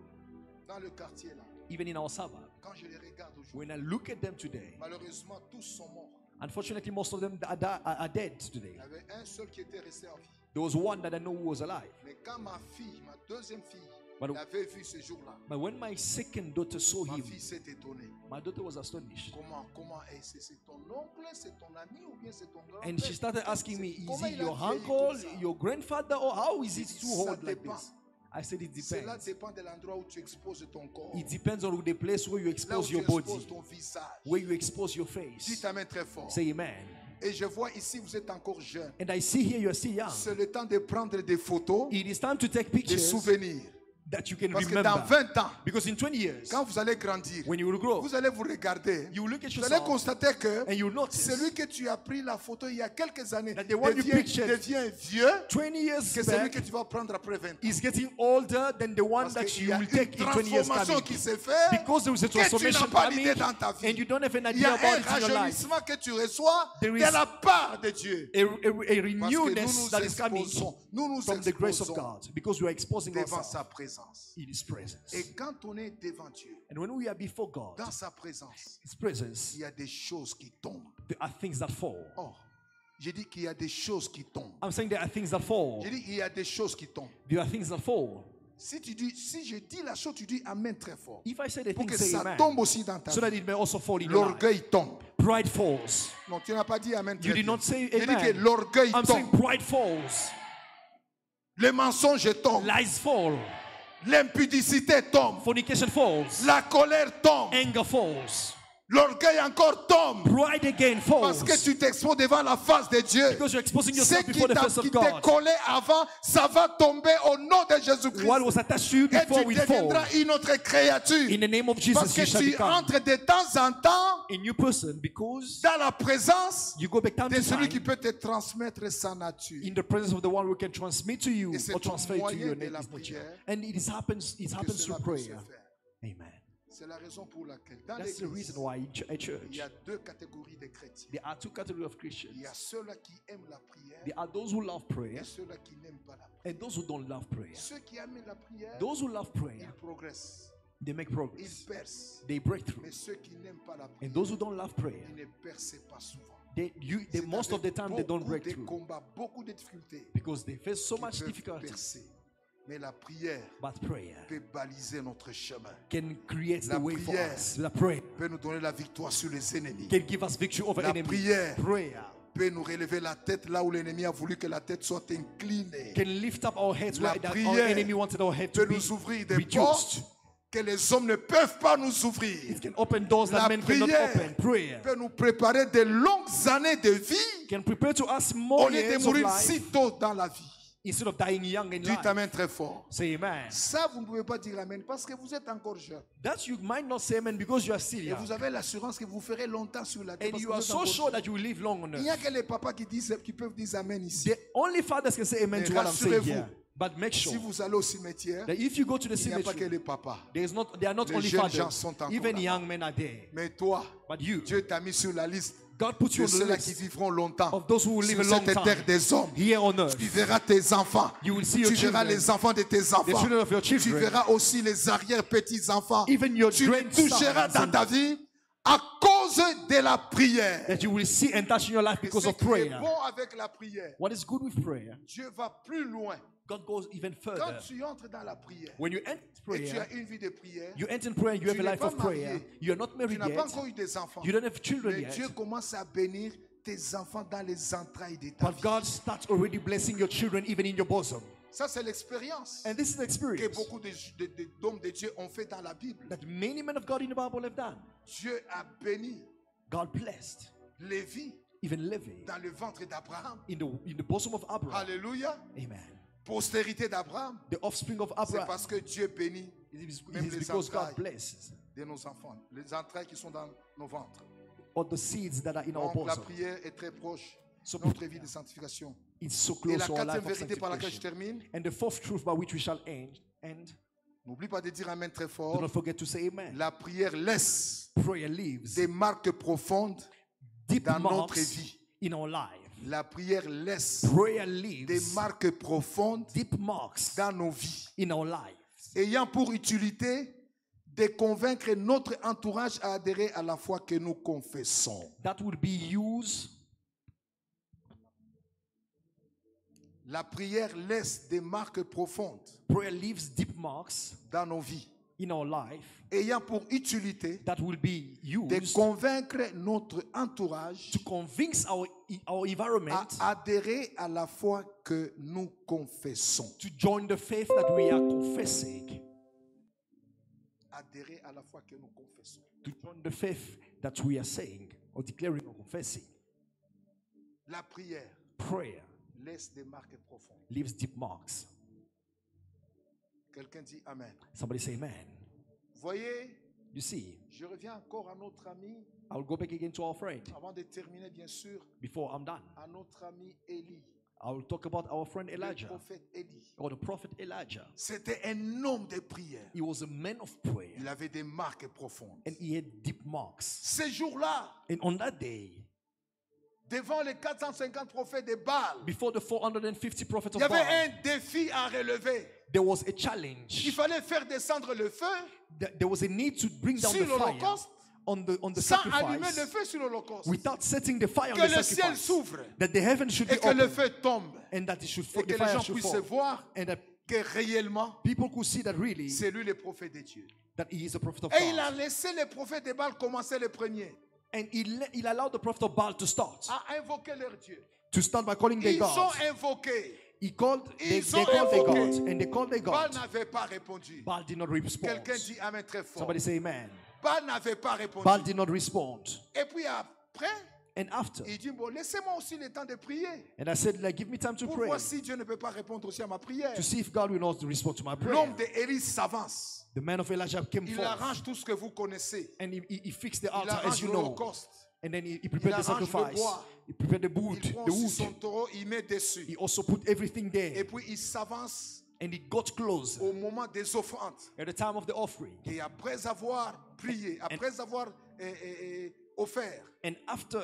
A: dans le quartier là,
B: even in our suburb,
A: quand je les regarde aujourd'hui,
B: when I look at them today,
A: malheureusement, tous sont morts.
B: unfortunately, most of them are dead today.
A: Il y avait un seul qui était resté en vie.
B: There was one that I know who was alive.
A: Mais quand ma fille, ma deuxième fille,
B: But-
A: l'avait vu ce jour-là,
B: But when my second daughter saw
A: ma
B: him,
A: fille s'est étonnée.
B: my daughter was astonished.
A: Comment c'est ton oncle, c'est ton ami ou bien c'est ton grand-père?
B: And she started asking me, is
A: Comment
B: it
A: il a
B: your
A: vieilli
B: uncle,
A: comme ça?
B: your grandfather, or how is it
A: Ça
B: too old like
A: dépend.
B: this? I said it
A: Cela
B: depends.
A: dépend de l'endroit où tu exposes ton corps.
B: It depends on the place where you
A: Là où
B: expose
A: tu
B: your body,
A: exposes ton visage.
B: where you expose your face.
A: Dis ta main très fort.
B: Say amen.
A: Et je vois ici, vous êtes encore jeune.
B: And I see here you are still young.
A: C'est le temps de prendre des photos,
B: It is time to take
A: des
B: pictures
A: souvenirs.
B: that you can
A: Parce que dans
B: remember.
A: 20 ans,
B: Because in 20 years,
A: quand vous allez grandir,
B: when you will grow,
A: vous allez vous regarder.
B: you will look at
A: Vous allez
B: yourself
A: constater que
B: and you will notice
A: celui que tu as pris la photo il y a quelques années
B: that the one you pictured
A: devient vieux
B: 20 years
A: que celui
B: back
A: que tu vas prendre après 20 ans.
B: is getting older than the one
A: Parce
B: that
A: qu'il
B: you
A: y a
B: will
A: une
B: take in 20 years
A: transformation
B: coming.
A: qui s'est faite
B: Because there is a
A: que tu n'as
B: transformation
A: pas
B: coming
A: l'idée dans ta vie.
B: and you don't have an
A: Il y a
B: idea about
A: un
B: it in your life.
A: rajeunissement que tu reçois
B: There
A: de
B: is
A: la part de Dieu.
B: A
A: Parce que nous
B: renewness that is coming
A: nous
B: from the grace of
A: exposons
B: God because we are exposing
A: devant
B: ourselves
A: sa présence.
B: in His presence.
A: Et quand on est devant Dieu,
B: And when we are before God,
A: dans sa présence,
B: His presence,
A: il y a des choses qui tombent.
B: there are things that fall.
A: Oh, j'ai dit qu'il y a des choses qui tombent.
B: I'm saying there are things that fall.
A: J'ai dit qu'il y a des choses qui tombent.
B: There are things that fall.
A: Si je dis la chose, tu dis Amen très fort.
B: If I say the
A: Pour
B: thing,
A: que
B: say
A: ça
B: amen.
A: tombe aussi dans ta
B: So
A: vie.
B: that it may also fall in your life.
A: L'orgueil tombe.
B: Pride falls.
A: Non, tu n'as pas dit Amen très
B: You did
A: bien.
B: not say
A: J'ai dit
B: amen.
A: que l'orgueil
B: I'm saying
A: tombe.
B: pride falls.
A: Les mensonges tombent.
B: Lies fall.
A: L'impudicité tombe.
B: Fornication falls.
A: La colère tombe.
B: Anger falls.
A: L'orgueil encore tombe.
B: Pride again
A: Parce
B: falls.
A: que tu t'exposes devant la face de Dieu.
B: Because you're exposing
A: Ce
B: yourself
A: qui
B: before the face of
A: t'est
B: God.
A: collé avant, ça va tomber au nom de Jésus-Christ.
B: What was attached to you
A: Et
B: before
A: tu
B: will fall.
A: deviendras une autre créature.
B: In the name of
A: Parce
B: Jesus,
A: que
B: you shall
A: tu
B: become
A: entres de temps en temps
B: a new person because
A: dans la présence
B: you go back time
A: de
B: to
A: celui qui
B: time
A: peut te transmettre sa nature.
B: in the presence of the one who can transmit to you
A: Et c'est
B: or transfer
A: au
B: to
A: moyen
B: your
A: de la
B: nature.
A: prière
B: And it happens
A: que
B: through
A: cela peut se
B: prayer.
A: faire.
B: Amen.
A: C'est la raison pour laquelle dans
B: That's the
A: l'église,
B: reason why a
A: il y
B: church,
A: a deux catégories de chrétiens.
B: there are two categories of
A: Il
B: Christians.
A: y a ceux-là qui aiment la prière
B: There are those who love prayer
A: et ceux-là qui n'aiment pas la prière.
B: and those who don't love prayer.
A: Ceux qui aiment la prière,
B: Those who love
A: ils
B: prayer,
A: progressent,
B: they make
A: ils
B: progress.
A: percent.
B: They break through.
A: Mais ceux qui n'aiment pas la
B: And
A: prière,
B: those who don't love prayer,
A: ils ne percent pas souvent.
B: they most of the time they don't break
A: de
B: through
A: combats, beaucoup de difficultés
B: because they face so
A: qui
B: much
A: peuvent
B: difficulty.
A: percer. Mais la prière
B: But prayer
A: peut baliser notre chemin,
B: can create
A: La
B: the way for
A: prière.
B: us. The prayer
A: peut nous donner la victoire sur les ennemis.
B: can give us victory over
A: La
B: enemies.
A: prière
B: Prayer
A: peut nous relever la tête là où l'ennemi a voulu que la tête soit inclinée.
B: can lift up our heads
A: La
B: where that our
A: prière
B: enemy wanted our head to
A: Peut
B: be
A: nous ouvrir des
B: reduced.
A: portes que les hommes ne peuvent pas nous ouvrir.
B: It can open doors
A: La
B: that men cannot
A: prière
B: open. Prayer
A: peut nous préparer de longues années de vie
B: can prepare to us
A: au
B: more
A: lieu de
B: years of
A: mourir
B: life
A: si tôt dans la vie.
B: instead of dying young in
A: Dites
B: life.
A: Amen très fort.
B: Say amen.
A: Ça, vous ne pouvez pas dire Amen parce que vous êtes encore jeune.
B: That you might not say amen because you are still
A: Et
B: young.
A: vous avez l'assurance que vous ferez longtemps sur la terre.
B: And
A: parce
B: you
A: que
B: are
A: vous êtes
B: so
A: encore
B: sure
A: jeune.
B: that you will live long on
A: Il n'y a
B: earth.
A: que les papas qui peuvent dire Amen ici.
B: The only fathers can say amen
A: Mais
B: to what I'm saying
A: rassurez-vous,
B: here. But make sure
A: Si vous allez au cimetière,
B: that if you go to the
A: il n'y a pas que
B: cemetery,
A: les papas.
B: they are not
A: Les
B: only
A: jeunes
B: fathers,
A: gens sont encore
B: even
A: là-bas.
B: young men are there.
A: Mais toi,
B: But you,
A: Dieu t'a mis sur la liste
B: God put you
A: de
B: on the
A: ceux-là qui
B: list
A: vivront longtemps
B: of those who will live
A: sur
B: a long
A: cette terre
B: time
A: des hommes.
B: here on earth.
A: Tu verras tes enfants.
B: You will see your
A: Tu verras
B: children,
A: les enfants de tes
B: the
A: enfants.
B: children of your
A: Tu
B: children,
A: verras aussi les arrière-petits-enfants.
B: even your
A: Tu les toucheras
B: grandsons,
A: dans ta vie à cause de la prière.
B: that you will see and touch in your life
A: Et
B: because
A: ce
B: of
A: qui est
B: prayer.
A: bon avec la prière,
B: What is good with prayer?
A: Dieu va plus loin.
B: God goes even
A: Quand
B: further.
A: tu entres dans la prière
B: When you enter
A: et tu
B: prayer,
A: as une vie de prière,
B: you enter in prayer, you have
A: Tu
B: a
A: n'es
B: life
A: pas
B: of prayer.
A: marié.
B: You are not
A: tu
B: married
A: n'as pas
B: yet.
A: encore eu des enfants.
B: You don't have children
A: Mais
B: yet.
A: Dieu commence à bénir tes enfants dans les entrailles de ta
B: But
A: vie.
B: God starts already blessing your children even in your bosom.
A: Ça, c'est l'expérience
B: And this is the
A: que
B: experience
A: beaucoup d'hommes de Dieu ont fait dans la Bible.
B: that many men of God in the Bible have done.
A: Dieu a béni
B: God blessed
A: Lévi
B: even Levi
A: dans le ventre d'Abraham.
B: in the bosom of Abraham.
A: Alléluia.
B: Amen.
A: Postérité d'Abraham,
B: The offspring of
A: c'est
B: Abraham.
A: parce que Dieu bénit
B: It is
A: même les
B: because God
A: entrailles
B: blesses
A: de nos enfants, les entrailles qui sont dans nos ventres.
B: all the seeds that are in our
A: Donc la
B: bosom.
A: prière est très proche
B: So
A: de notre vie de sanctification.
B: it's so
A: Et
B: close
A: la
B: to our
A: quatrième
B: life of
A: vérité par laquelle je
B: sanctification.
A: termine,
B: And the fourth truth by which we shall end,
A: n'oublie pas de dire Amen très
B: do
A: fort.
B: not forget to say amen.
A: La prière laisse
B: Prayer leaves
A: des marques profondes
B: deep
A: dans notre
B: marks
A: vie.
B: in our life.
A: La prière laisse
B: Prayer
A: des
B: leaves
A: marques profondes
B: deep marks
A: dans nos vies,
B: in our lives,
A: ayant pour utilité de convaincre notre entourage à adhérer à la foi que nous confessons.
B: that will be used.
A: La prière laisse des marques profondes
B: Prayer leaves deep marks
A: dans nos vies,
B: in our life
A: ayant pour utilité
B: that will be
A: de
B: used
A: convaincre notre entourage
B: to convince our
A: à
B: environment
A: adhérer à la foi que nous confessons.
B: to join the faith that we are confessing.
A: Adhérer à la foi que nous confessons.
B: To join the faith that we are saying or declaring or confessing.
A: La prière
B: Prayer
A: laisse des marques profondes.
B: leaves deep marks.
A: Quelqu'un dit Amen.
B: Somebody say amen.
A: Voyez,
B: You see,
A: je reviens encore à notre ami,
B: I'll go back again to our friend
A: avant de terminer bien sûr,
B: before I'm done.
A: à notre ami Élie,
B: I'll talk about our friend
A: le
B: Elijah
A: prophète Élie.
B: or the prophet Elijah.
A: C'était un homme de prière.
B: He was a man of prayer
A: Il avait des marques profondes.
B: and he had deep marks.
A: Ces jours-là,
B: And on that day,
A: devant les 450 prophètes de Baal,
B: before the 450 prophets
A: il
B: of
A: y avait
B: Baal,
A: un défi à relever.
B: there was a
A: Il
B: challenge.
A: fallait faire descendre le feu
B: There was a need to bring down
A: sur
B: the fire
A: l'Holocauste
B: on the
A: sans allumer le
B: sacrifice
A: feu sur l'Holocauste.
B: without setting the fire on
A: Que
B: the
A: le ciel
B: sacrifice.
A: s'ouvre
B: That the heaven should be
A: et que le
B: open
A: feu tombe
B: and that it should
A: et
B: the
A: que les
B: fire
A: gens
B: should
A: puissent
B: fall.
A: voir
B: And that
A: que réellement,
B: people could see that really
A: c'est lui le prophète de Dieu.
B: that he is a prophet of
A: Et il a
B: God.
A: laissé les prophètes de Baal commencer le premier
B: And he allowed the prophet of Baal to start.
A: à invoquer leur Dieu.
B: To start by calling their
A: Ils ont
B: God.
A: invoqué.
B: They called their
A: invoqué.
B: God and they called their
A: Baal
B: God.
A: n'avait pas répondu.
B: Baal did not respond.
A: Quelqu'un dit Amen très fort.
B: Somebody say amen.
A: Baal n'avait pas répondu.
B: Baal did not respond.
A: Et puis après,
B: And after,
A: il dit, bon, laissez-moi aussi le temps de prier.
B: and I said, like, give me time to
A: Pour
B: pray.
A: voir si Dieu ne peut pas répondre aussi à ma prière.
B: To see if God will not respond to my prayer.
A: L'homme d'Élie s'avance.
B: The man of Elijah came
A: Il
B: forth.
A: arrange tout ce que vous connaissez.
B: And he fixed the
A: Il
B: altar as
A: arrange
B: you know.
A: l'Holocauste.
B: And then he prepared the
A: Il arrange le
B: sacrifice.
A: bois.
B: He prepared the wood.
A: Il prend
B: The
A: aussi son
B: wood.
A: taureau, il met dessus.
B: He also put everything
A: Et
B: there.
A: puis il s'avance
B: And he got close
A: au moment des offrandes.
B: at the time of the offering.
A: Et après avoir prié, après avoir offert,
B: And after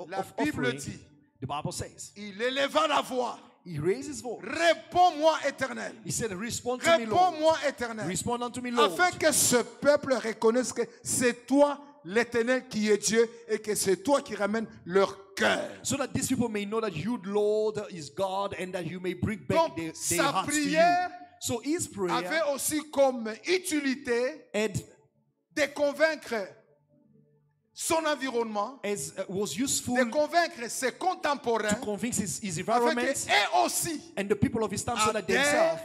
A: La
B: of
A: Bible
B: offering,
A: dit,
B: the Bible says,
A: il éleva la voix.
B: he raised his voice.
A: Réponds-moi, Éternel.
B: He said, respond to me, Lord.
A: Réponds-moi, Éternel.
B: Respond unto me, Lord.
A: Afin que ce peuple reconnaisse que c'est toi, l'Éternel, qui est Dieu et que c'est toi qui ramènes leur cœur.
B: So that these people may know that you, Lord, is God and that you may bring back
A: Donc,
B: their
A: sa
B: hearts to you.
A: prière
B: So his prayer
A: avait aussi comme utilité
B: had,
A: de convaincre son environnement,
B: was useful
A: de convaincre ses
B: to
A: contemporains,
B: convince his
A: afin
B: environment
A: qu'eux aussi
B: and the people of his time so that
A: adhèrent
B: themselves,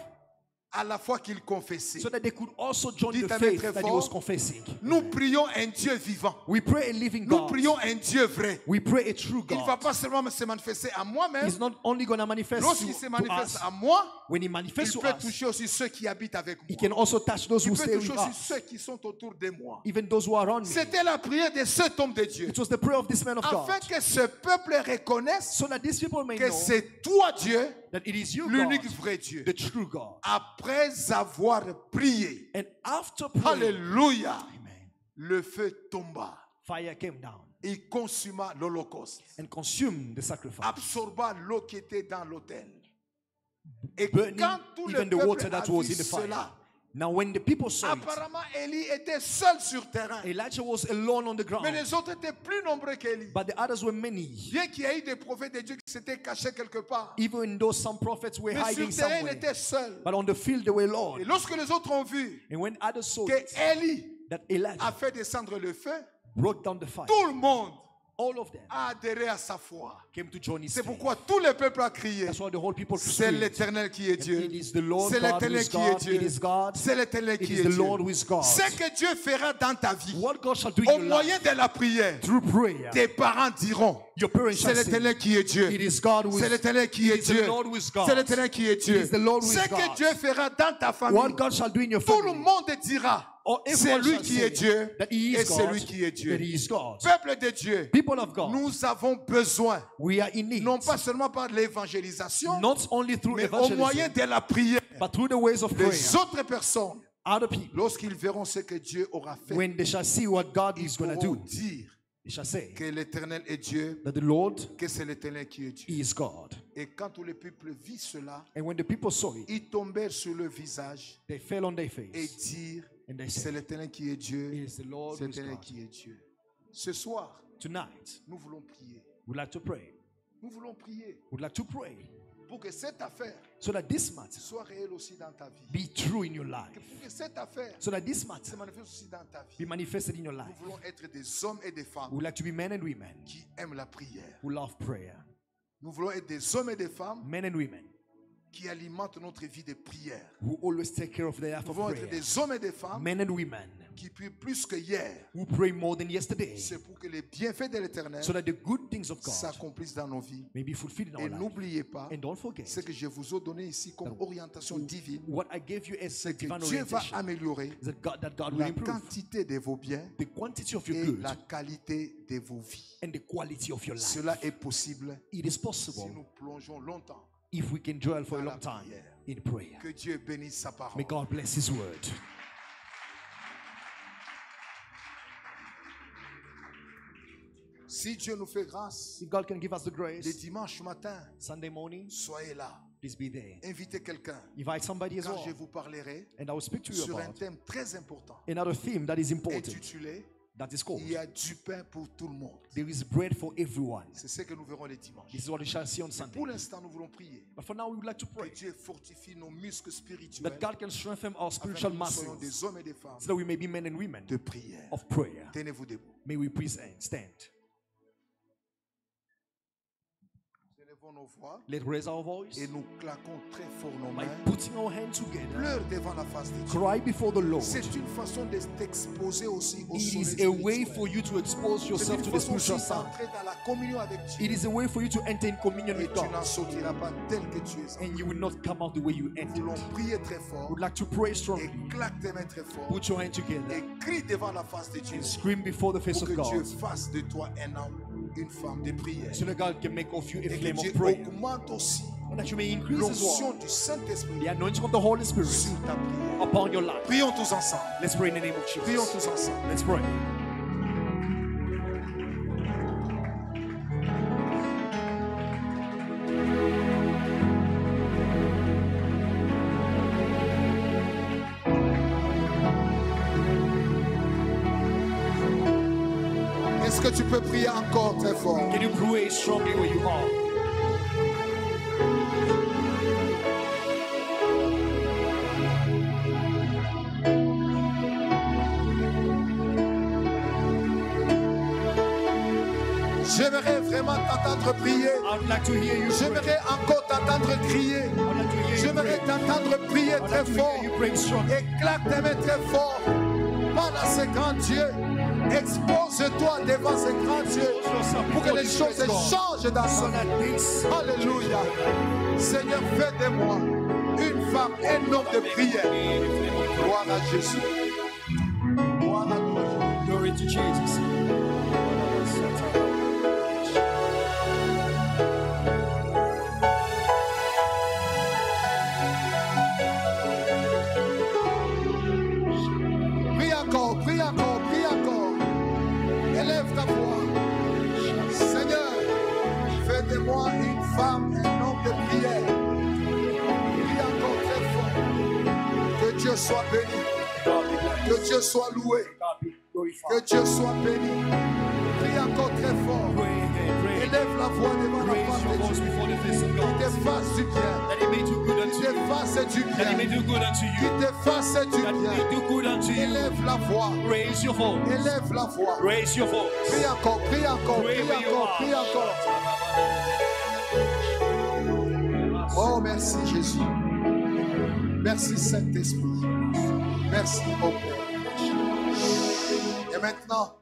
A: à la foi qu'il confessait.
B: so that they could also join
A: Dites
B: the
A: amen
B: faith
A: très
B: that he
A: fort.
B: was confessing.
A: Nous prions un Dieu vivant.
B: We pray a living
A: Nous
B: God.
A: prions un Dieu vrai.
B: We pray a true
A: Il ne va
B: God.
A: pas seulement se manifester à moi-même.
B: He's not only going to manifest
A: Lorsqu'il se
B: to
A: manifeste
B: us.
A: à moi,
B: When he
A: il
B: manifests to
A: peut
B: us,
A: toucher aussi ceux qui habitent avec
B: he
A: moi.
B: can also touch those
A: Il
B: who
A: peut
B: stay with
A: toucher aussi
B: us,
A: ceux qui sont autour de moi.
B: even those who are around me.
A: C'était la prière de cet homme de Dieu.
B: It was the prayer of this man of
A: Afin
B: God,
A: que ce peuple reconnaisse
B: so that these people may
A: que
B: know
A: c'est toi Dieu,
B: that it is you,
A: l'unique
B: God,
A: vrai Dieu.
B: the true God.
A: Après avoir prié,
B: And after praying,
A: alléluia,
B: amen,
A: le feu tomba.
B: fire came down.
A: il consuma l'holocauste,
B: and consumed the sacrifice,
A: absorba l'eau qui était dans l'autel. Et
B: burning
A: quand tout le
B: even the water
A: peuple a
B: that was
A: vu
B: in the fire.
A: cela,
B: Now when the people saw it,
A: apparemment Élie était seul sur terrain.
B: Elijah was alone on the ground,
A: Mais les autres étaient plus nombreux qu'Élie.
B: but the others were many.
A: Bien qu'il y ait eu des prophètes de Dieu qui s'étaient cachés quelque part.
B: Even though some prophets were
A: Mais
B: hiding
A: sur terrain, il
B: somewhere,
A: était seul.
B: but on the field they were
A: Et
B: alone.
A: lorsque les autres ont vu
B: And when others saw
A: que
B: it,
A: Élie
B: that Elijah
A: a fait descendre le feu,
B: broke down the fire,
A: tout le monde
B: all of them
A: a adhéré à sa foi.
B: came to join his
A: C'est
B: faith.
A: pourquoi tout le peuple a crié.
B: That's why the whole people
A: C'est
B: screamed.
A: l'Éternel qui est Dieu.
B: It is the Lord
A: C'est
B: God who
A: l'Éternel
B: is
A: qui est
B: God.
A: Dieu.
B: It is God.
A: C'est l'Éternel
B: It
A: qui
B: is
A: est
B: the
A: Dieu.
B: Lord who is God.
A: Ce que Dieu fera dans ta vie,
B: What God shall do in
A: au
B: your life
A: moyen de la prière,
B: through prayer,
A: tes parents diront,
B: your parents
A: c'est
B: shall say,
A: l'Éternel qui est Dieu.
B: it is God who
A: C'est
B: is
A: l'Éternel qui est
B: it is the
A: Dieu.
B: Lord who is God.
A: C'est l'Éternel qui est Dieu.
B: It is the Lord who is
A: Ce que
B: God.
A: Dieu fera dans ta famille,
B: What God shall do in your
A: tout le
B: family.
A: monde dira,
B: Or
A: c'est
B: everyone
A: lui
B: shall
A: qui
B: say
A: est Dieu
B: that he
A: et
B: is
A: c'est
B: God,
A: lui qui est Dieu.
B: that he is God.
A: Peuple de Dieu,
B: People of God,
A: nous avons besoin,
B: we are in need,
A: non pas seulement par l'évangélisation,
B: not only through
A: mais au moyen
B: evangelism,
A: de la prière.
B: but through the ways of prayer.
A: Les autres personnes,
B: Other people,
A: lorsqu'ils verront ce que Dieu aura fait,
B: when they shall see what God
A: ils
B: is going to
A: pourront
B: do,
A: dire
B: they shall say
A: que l'Éternel est Dieu,
B: that the Lord
A: que c'est l'Éternel qui est Dieu.
B: is God.
A: Et quand tout le peuple vit cela,
B: And when the people saw it,
A: ils tombèrent sur le visage
B: they fell on their
A: et
B: face
A: dirent,
B: and they
A: c'est
B: said,
A: l'Éternel qui est Dieu,
B: it is the Lord
A: c'est
B: who is
A: l'Éternel
B: God.
A: qui est Dieu. Ce soir,
B: Tonight,
A: nous voulons prier.
B: we'd like to pray.
A: Nous voulons prier
B: We'd like to pray
A: pour que cette affaire
B: so that this matter
A: soit réelle aussi dans ta vie.
B: be true in your life.
A: Pour que cette affaire
B: So that this matter
A: se manifeste aussi dans ta
B: be
A: vie.
B: manifested in your
A: Nous
B: life.
A: voulons être des hommes et des femmes
B: We'd like to be men and women
A: qui aiment la prière.
B: who love prayer.
A: Nous voulons être des hommes et des femmes
B: Men and women
A: qui alimentent notre vie de prière.
B: who always take care of their life
A: Nous
B: of
A: voulons être
B: prayer.
A: des hommes et des femmes
B: Men and women
A: qui prient plus que hier.
B: who pray more than yesterday.
A: C'est pour que les bienfaits de l'Éternel
B: So that the good things of God
A: s'accomplissent dans nos vies.
B: may be fulfilled in
A: Et
B: our life.
A: n'oubliez pas
B: And don't forget
A: ce que je vous ai donné ici comme orientation divine.
B: what I gave you as a
A: Que
B: divine
A: Dieu va
B: orientation
A: améliorer
B: is that God will
A: la
B: improve
A: quantité de vos biens
B: the quantity of your
A: et
B: good
A: la qualité de vos vies.
B: and the quality of your life.
A: Cela est possible
B: It is
A: si
B: possible
A: nous plongeons longtemps.
B: if we can dwell for a
A: dans la
B: long time
A: prière.
B: in prayer.
A: Que Dieu bénisse sa parole.
B: May God bless His word.
A: Si Dieu nous fait grâce,
B: If God can give us the
A: le
B: grace,
A: dimanche matin,
B: Sunday morning,
A: soyez là.
B: please be there.
A: Invitez quelqu'un.
B: Invite somebody as
A: Car
B: well.
A: je vous parlerai
B: And I will speak to you
A: sur un
B: about
A: thème très important
B: another theme that is important.
A: intitulé
B: That is called
A: Il y a du pain pour tout le monde.
B: There is bread for everyone.
A: C'est ce que nous verrons les dimanches.
B: This is what we shall see on Sunday.
A: Pour l'instant, nous voulons prier.
B: But for now, we would like to
A: Que
B: pray
A: Dieu fortifie nos muscles spirituels
B: that God can strengthen our
A: afin
B: spiritual
A: que nous soyons
B: muscles
A: des hommes et des femmes
B: so that we may be men and women
A: de prière.
B: of prayer.
A: Tenez-vous debout.
B: May we please stand.
A: Élevons nos voix
B: Let's raise our voice
A: et nous claquons très fort nos
B: by
A: mains.
B: putting our hands together.
A: Pleure devant la face de Dieu.
B: Cry before the Lord.
A: C'est une façon de t'exposer aussi au
B: It
A: soleil
B: is a way
A: spirituel.
B: for you to expose
A: C'est
B: yourself
A: une
B: to the
A: façon
B: spiritual
A: aussi
B: side.
A: d'entrer dans la communion avec Dieu.
B: It is a way for you to enter in communion
A: Et
B: with
A: tu n'en
B: God.
A: sortiras pas tel que tu es.
B: And you will not come out the way you
A: Nous
B: entered.
A: voulons prier très fort
B: Would like to pray
A: et
B: strongly.
A: claque tes mains très fort
B: Put your hand together
A: et crie devant la face de Dieu
B: and scream before the face
A: pour
B: of
A: que Dieu
B: God
A: fasse de toi un homme, une femme de prière.
B: so that God can make of you a
A: Et que
B: flame
A: Dieu
B: of prayer.
A: augmente aussi
B: And that you may increase as
A: l'onction
B: well
A: du Saint-Esprit
B: the anointing of the Holy Spirit
A: sur ta prière.
B: upon your life.
A: Prions tous ensemble.
B: Let's pray in the name of
A: Prions
B: Jesus.
A: tous ensemble.
B: Let's pray.
A: Est-ce que tu peux prier encore très fort?
B: Can you pray strongly where you are?
A: J'aimerais vraiment t'entendre prier.
B: I would like to hear you pray.
A: J'aimerais encore t'entendre crier.
B: I would like to hear you
A: J'aimerais
B: pray.
A: t'entendre prier
B: I would
A: très
B: like to
A: fort.
B: hear you pray strongly.
A: Éclate tes mains très fort. Parle à ce grand Dieu. Expose-toi devant ce grand Dieu pour que les choses changent dans
B: So
A: sa
B: that
A: vie.
B: this
A: Alléluia. Seigneur, fais de moi une femme, un homme de prière. Gloire à Jésus. Gloire à toi.
B: glory to Jesus.
A: Prie encore, prie encore, prie encore. Élève ta voix. femme, un homme de prière. Prie encore très fort. Que Dieu soit béni. Que Dieu soit loué. Que Dieu soit béni. Prie encore très fort. Élève la voix devant la face de Dieu. Il te fasse du bien. Il te fasse du bien. Il te fasse du bien. Élève la voix. Élève la voix. Prie encore, prie encore, prie encore, prie encore. Oh, merci Jésus. Merci Saint-Esprit. Merci au Père. Et maintenant,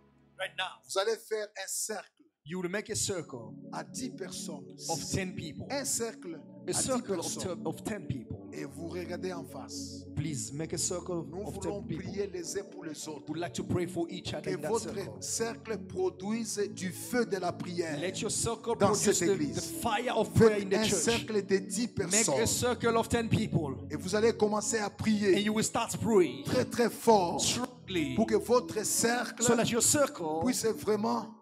A: vous allez faire un cercle.
B: You will make a circle
A: À 10 personnes.
B: of 10 people.
A: Un cercle
B: A
A: à 10
B: circle
A: personnes.
B: of 10 people.
A: Et vous regardez en face.
B: Please make a circle
A: Nous
B: of
A: voulons
B: 10 people.
A: prier les uns pour les autres.
B: Would like to pray for each other
A: Que
B: in that
A: votre
B: circle.
A: cercle produise du feu de la prière.
B: Let your circle
A: Dans
B: produce
A: cette
B: the
A: église.
B: fire of prayer in
A: Faites
B: the
A: un
B: church.
A: cercle de 10
B: Make a
A: personnes.
B: circle of 10 people.
A: Et vous allez commencer à
B: And
A: prier
B: you will start praying
A: très très fort
B: strongly
A: pour que votre cercle
B: so that your circle
A: puisse vraiment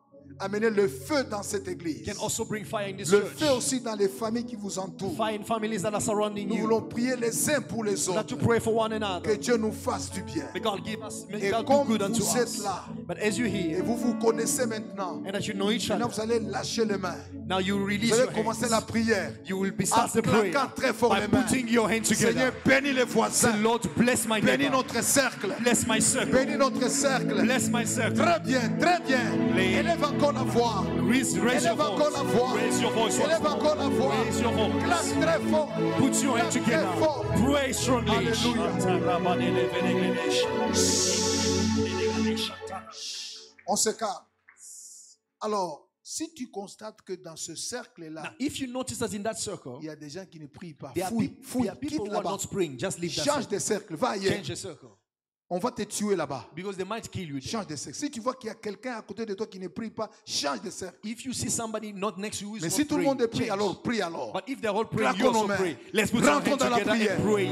A: amener le feu dans cette église.
B: can also bring fire in this
A: Le
B: church.
A: feu aussi dans les familles qui vous entourent.
B: Fire in families that are surrounding
A: Nous
B: you.
A: voulons prier les uns pour les
B: That to
A: autres.
B: pray for one
A: Que
B: another.
A: Dieu nous fasse du bien.
B: May God give us, may
A: Et
B: God do
A: comme
B: good unto
A: vous êtes
B: us.
A: là,
B: But as you
A: et
B: hear,
A: vous vous connaissez maintenant,
B: and as you know each
A: maintenant
B: other,
A: vous allez lâcher les mains.
B: now you release
A: Vous
B: your
A: allez commencer la
B: hands.
A: prière.
B: You will be
A: En
B: start the prayer
A: claquant très fort
B: by
A: les mains.
B: putting your hands
A: Seigneur,
B: together.
A: bénis les
B: Say,
A: voisins.
B: Lord, bless my
A: Bénis
B: neighbor.
A: notre cercle.
B: Bless my circle.
A: Bénis notre cercle.
B: Bless my circle.
A: Très bien, très bien.
B: Les-
A: Élève encore la voix.
B: Raise your
A: Élève encore la
B: voice.
A: voix.
B: Raise your voice once
A: Élève
B: more.
A: encore la voix.
B: Raise your voice.
A: Claque très fort.
B: Put your hands
A: Claque
B: together.
A: très fort.
B: Pray strongly.
A: On se calme. Alors, si tu constates que dans ce cercle-là,
B: Now, if you notice that in that circle,
A: il y a des gens qui ne prient pas,
B: there are,
A: fouille,
B: there
A: fouille,
B: are people
A: quitte
B: who are
A: là-bas.
B: not praying. Just leave that
A: Change
B: circle.
A: de cercle, va ailleurs.
B: Change the circle.
A: On va te tuer là-bas.
B: Because they might kill you there.
A: Change de cercle. Si tu vois qu'il y a quelqu'un à côté de toi qui ne prie pas, change de cercle.
B: If you see somebody not next to you who is
A: Mais
B: not
A: si tout le
B: praying,
A: monde prie,
B: change.
A: alors prie alors.
B: But if they're all praying, you
A: Claquons
B: also
A: nos mains.
B: pray. Let's put our
A: Rentrons
B: hands
A: dans la
B: together
A: prière.
B: and pray.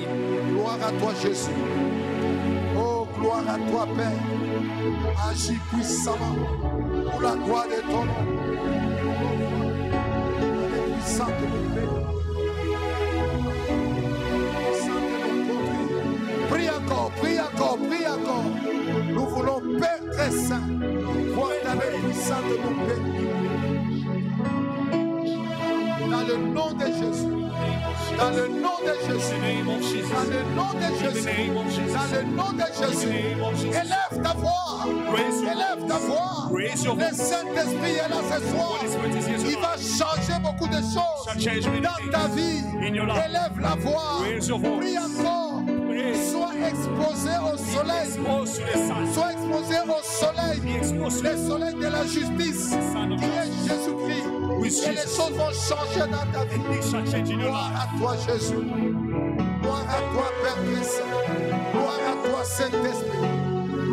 A: Gloire à toi, Jésus. Oh, gloire à toi, Père. Agis puissamment pour la gloire de ton nom. Elle est puissante, mon Père. Puissante de nos conduire. Prie encore, prie encore, prie encore. Nous voulons, Père très saint, voir ta main puissante, mon Père. Dans le nom de Jésus. Dans le nom de Jésus. Dans le nom de Jésus. Dans le nom de Jésus. Élève ta voix. Élève ta voix. Le Saint-Esprit est là ce soir. Il va changer beaucoup de choses dans ta vie. Élève la voix. Prie encore. Sois exposé au soleil. Sois exposé au soleil. Le soleil de la justice qui est Jésus-Christ. Et les choses vont changer dans ta vie. Gloire à toi, Jésus. Gloire à toi, Père très saint. Gloire à toi, Saint-Esprit.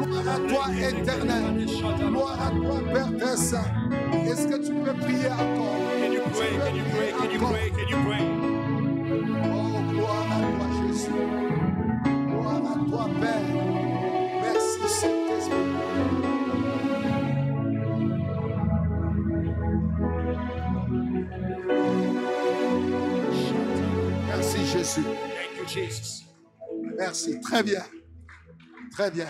A: Gloire à toi, éternel. Gloire à toi, Père très saint. Est-ce que tu peux prier encore?
B: Can you pray? Can you pray? Can you pray? Can you pray?
A: Oh, gloire à toi, Jésus. Gloire à toi, Père. Merci, Saint-Esprit. Merci, Jésus.
B: Thank you, Jesus.
A: Merci. Très bien. Très bien.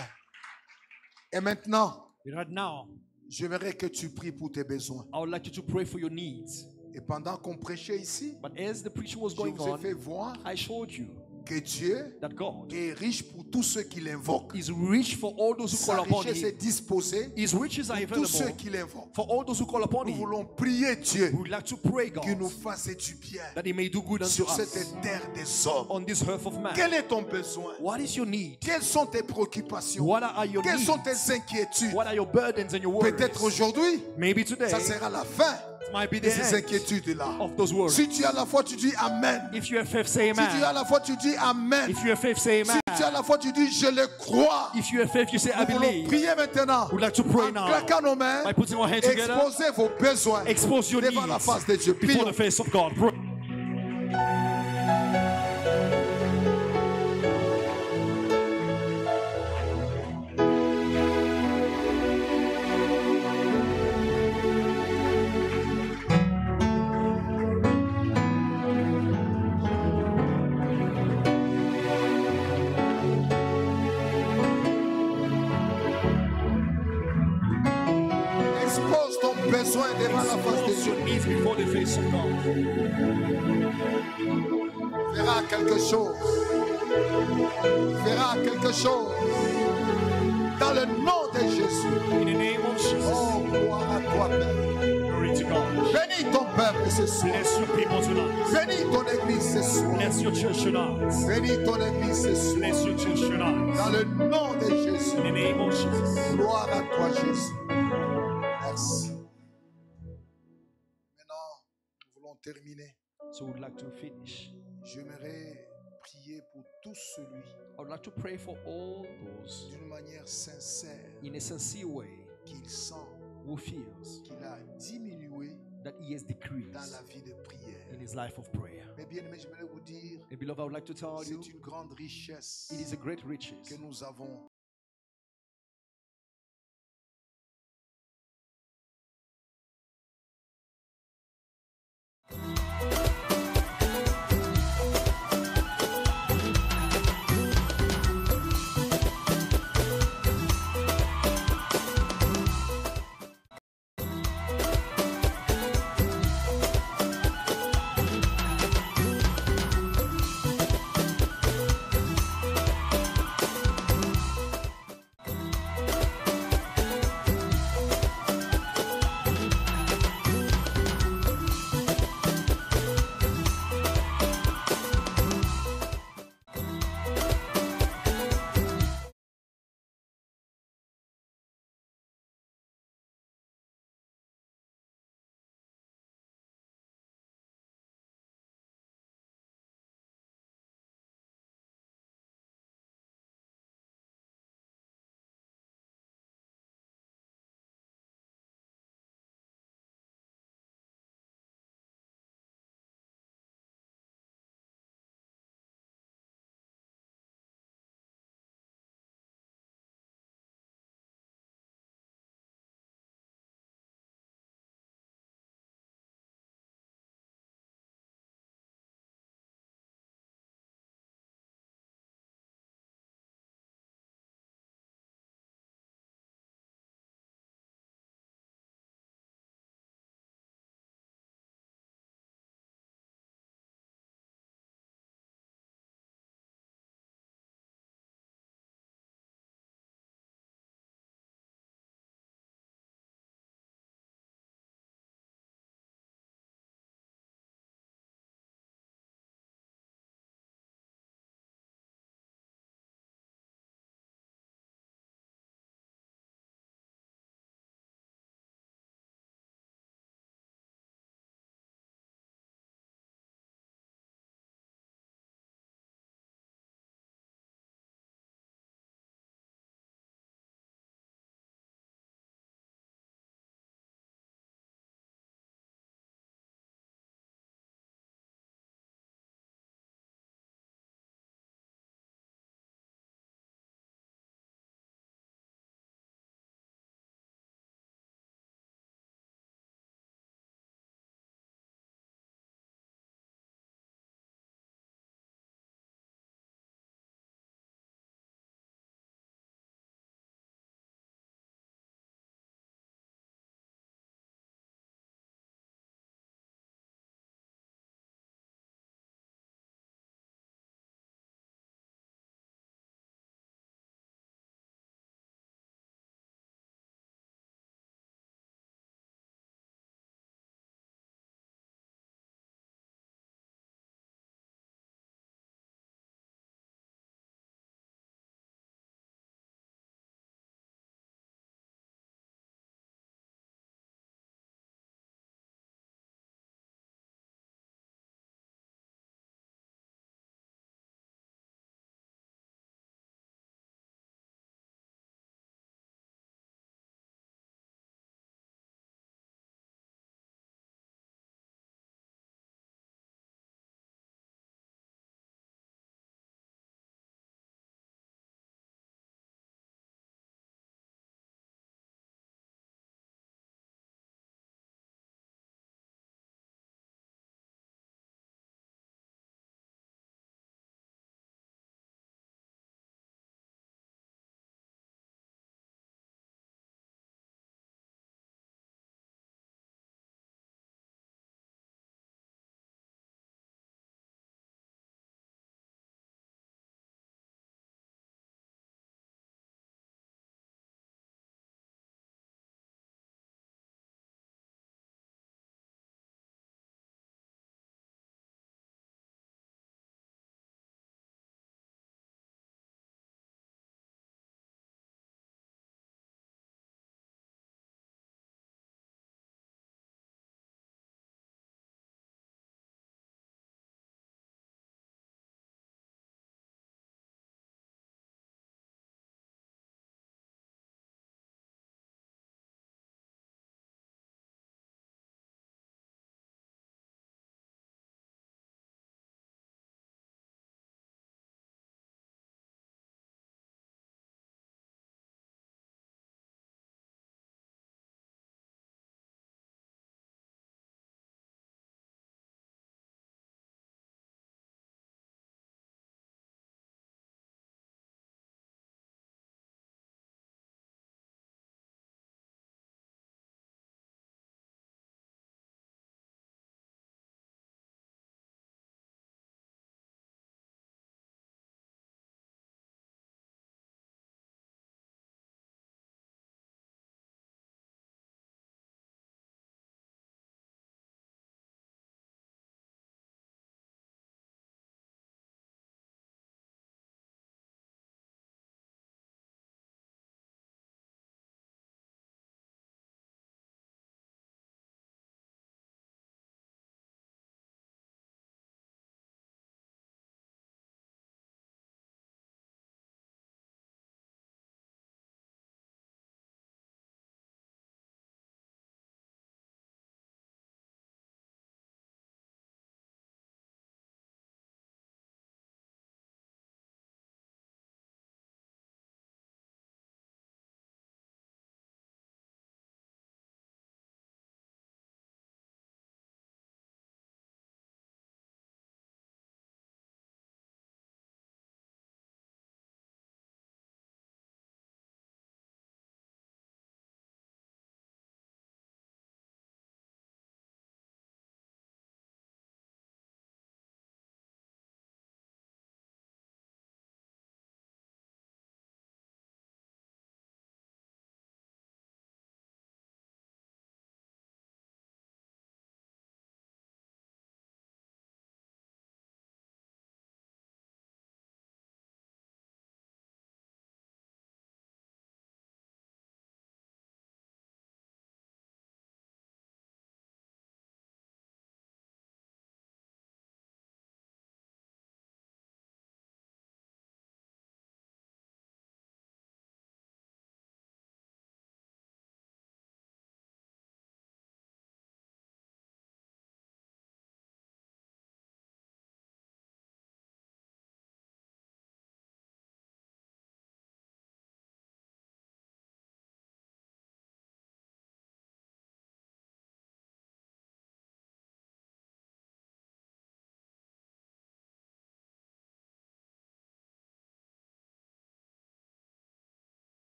A: Et maintenant,
B: Right now,
A: j'aimerais que tu pries pour tes besoins.
B: I would like you to pray for your needs.
A: Et pendant qu'on prêchait ici,
B: But as the preaching was
A: je
B: going
A: vous ai
B: on,
A: fait voir
B: I showed you
A: que Dieu
B: that God
A: est riche pour tous ceux qui l'invoquent.
B: is rich for all those who
A: Sa
B: call upon
A: richesse est
B: Him.
A: disposée
B: His riches are
A: pour tous ceux
B: available
A: qui l'invoquent.
B: for all those who call upon
A: Nous
B: Him.
A: voulons prier Dieu
B: We would like to pray,
A: qu'il nous
B: God,
A: fasse du bien
B: that He may do good unto
A: sur
B: us
A: cette terre des hommes.
B: on this earth of man.
A: Quel est ton besoin?
B: What is your need?
A: Quelles sont tes préoccupations?
B: What are your
A: Quelles sont
B: needs?
A: tes inquiétudes?
B: What are your burdens and your worries?
A: Peut-être aujourd'hui,
B: Maybe today
A: ça sera la fin
B: it might be
A: de
B: the
A: ces
B: end
A: inquiétudes-là.
B: of those worries.
A: Si tu as la foi, tu dis Amen.
B: If you have faith, say
A: Si tu as
B: amen.
A: la foi, tu dis Amen.
B: If you have faith, say
A: Si
B: amen.
A: tu as la foi, tu dis Je le crois.
B: If you have faith, you say I
A: Nous voulons
B: believe.
A: prier maintenant.
B: We'd like to pray
A: En
B: now
A: claquant nos mains,
B: by putting our hands together.
A: exposez vos besoins
B: Expose your
A: devant la
B: needs
A: face de Dieu.
B: before
A: Prions.
B: the face of God. Pray.
A: face de
B: falls
A: Dieu.
B: your knees before the face of God.
A: Verra quelque chose. Verra quelque chose. Dans le nom de Jésus.
B: In the name of Jesus.
A: Oh, gloire à toi, Père.
B: Glory to God.
A: Bénis ton peuple ce soir.
B: Bless your people tonight.
A: Bénis ton église ce soir.
B: Bless your church tonight.
A: Bénis ton église ce soir.
B: Bless your church tonight.
A: Dans le nom de Jésus.
B: In the name of Jesus.
A: Gloire à toi, Jésus. Merci. Maintenant, nous voulons terminer.
B: So we'd like to finish.
A: J'aimerais prier pour tout celui
B: I would like to pray for all those
A: d'une manière sincère
B: in a sincere way
A: qu'il sent
B: who feels
A: qu'il a diminué
B: that he has decreased
A: dans la vie de prière.
B: in his life of prayer.
A: Mais bien aimé, j'aimerais vous dire,
B: And beloved, I would like to tell you,
A: c'est une grande richesse
B: it is a great riches
A: que nous avons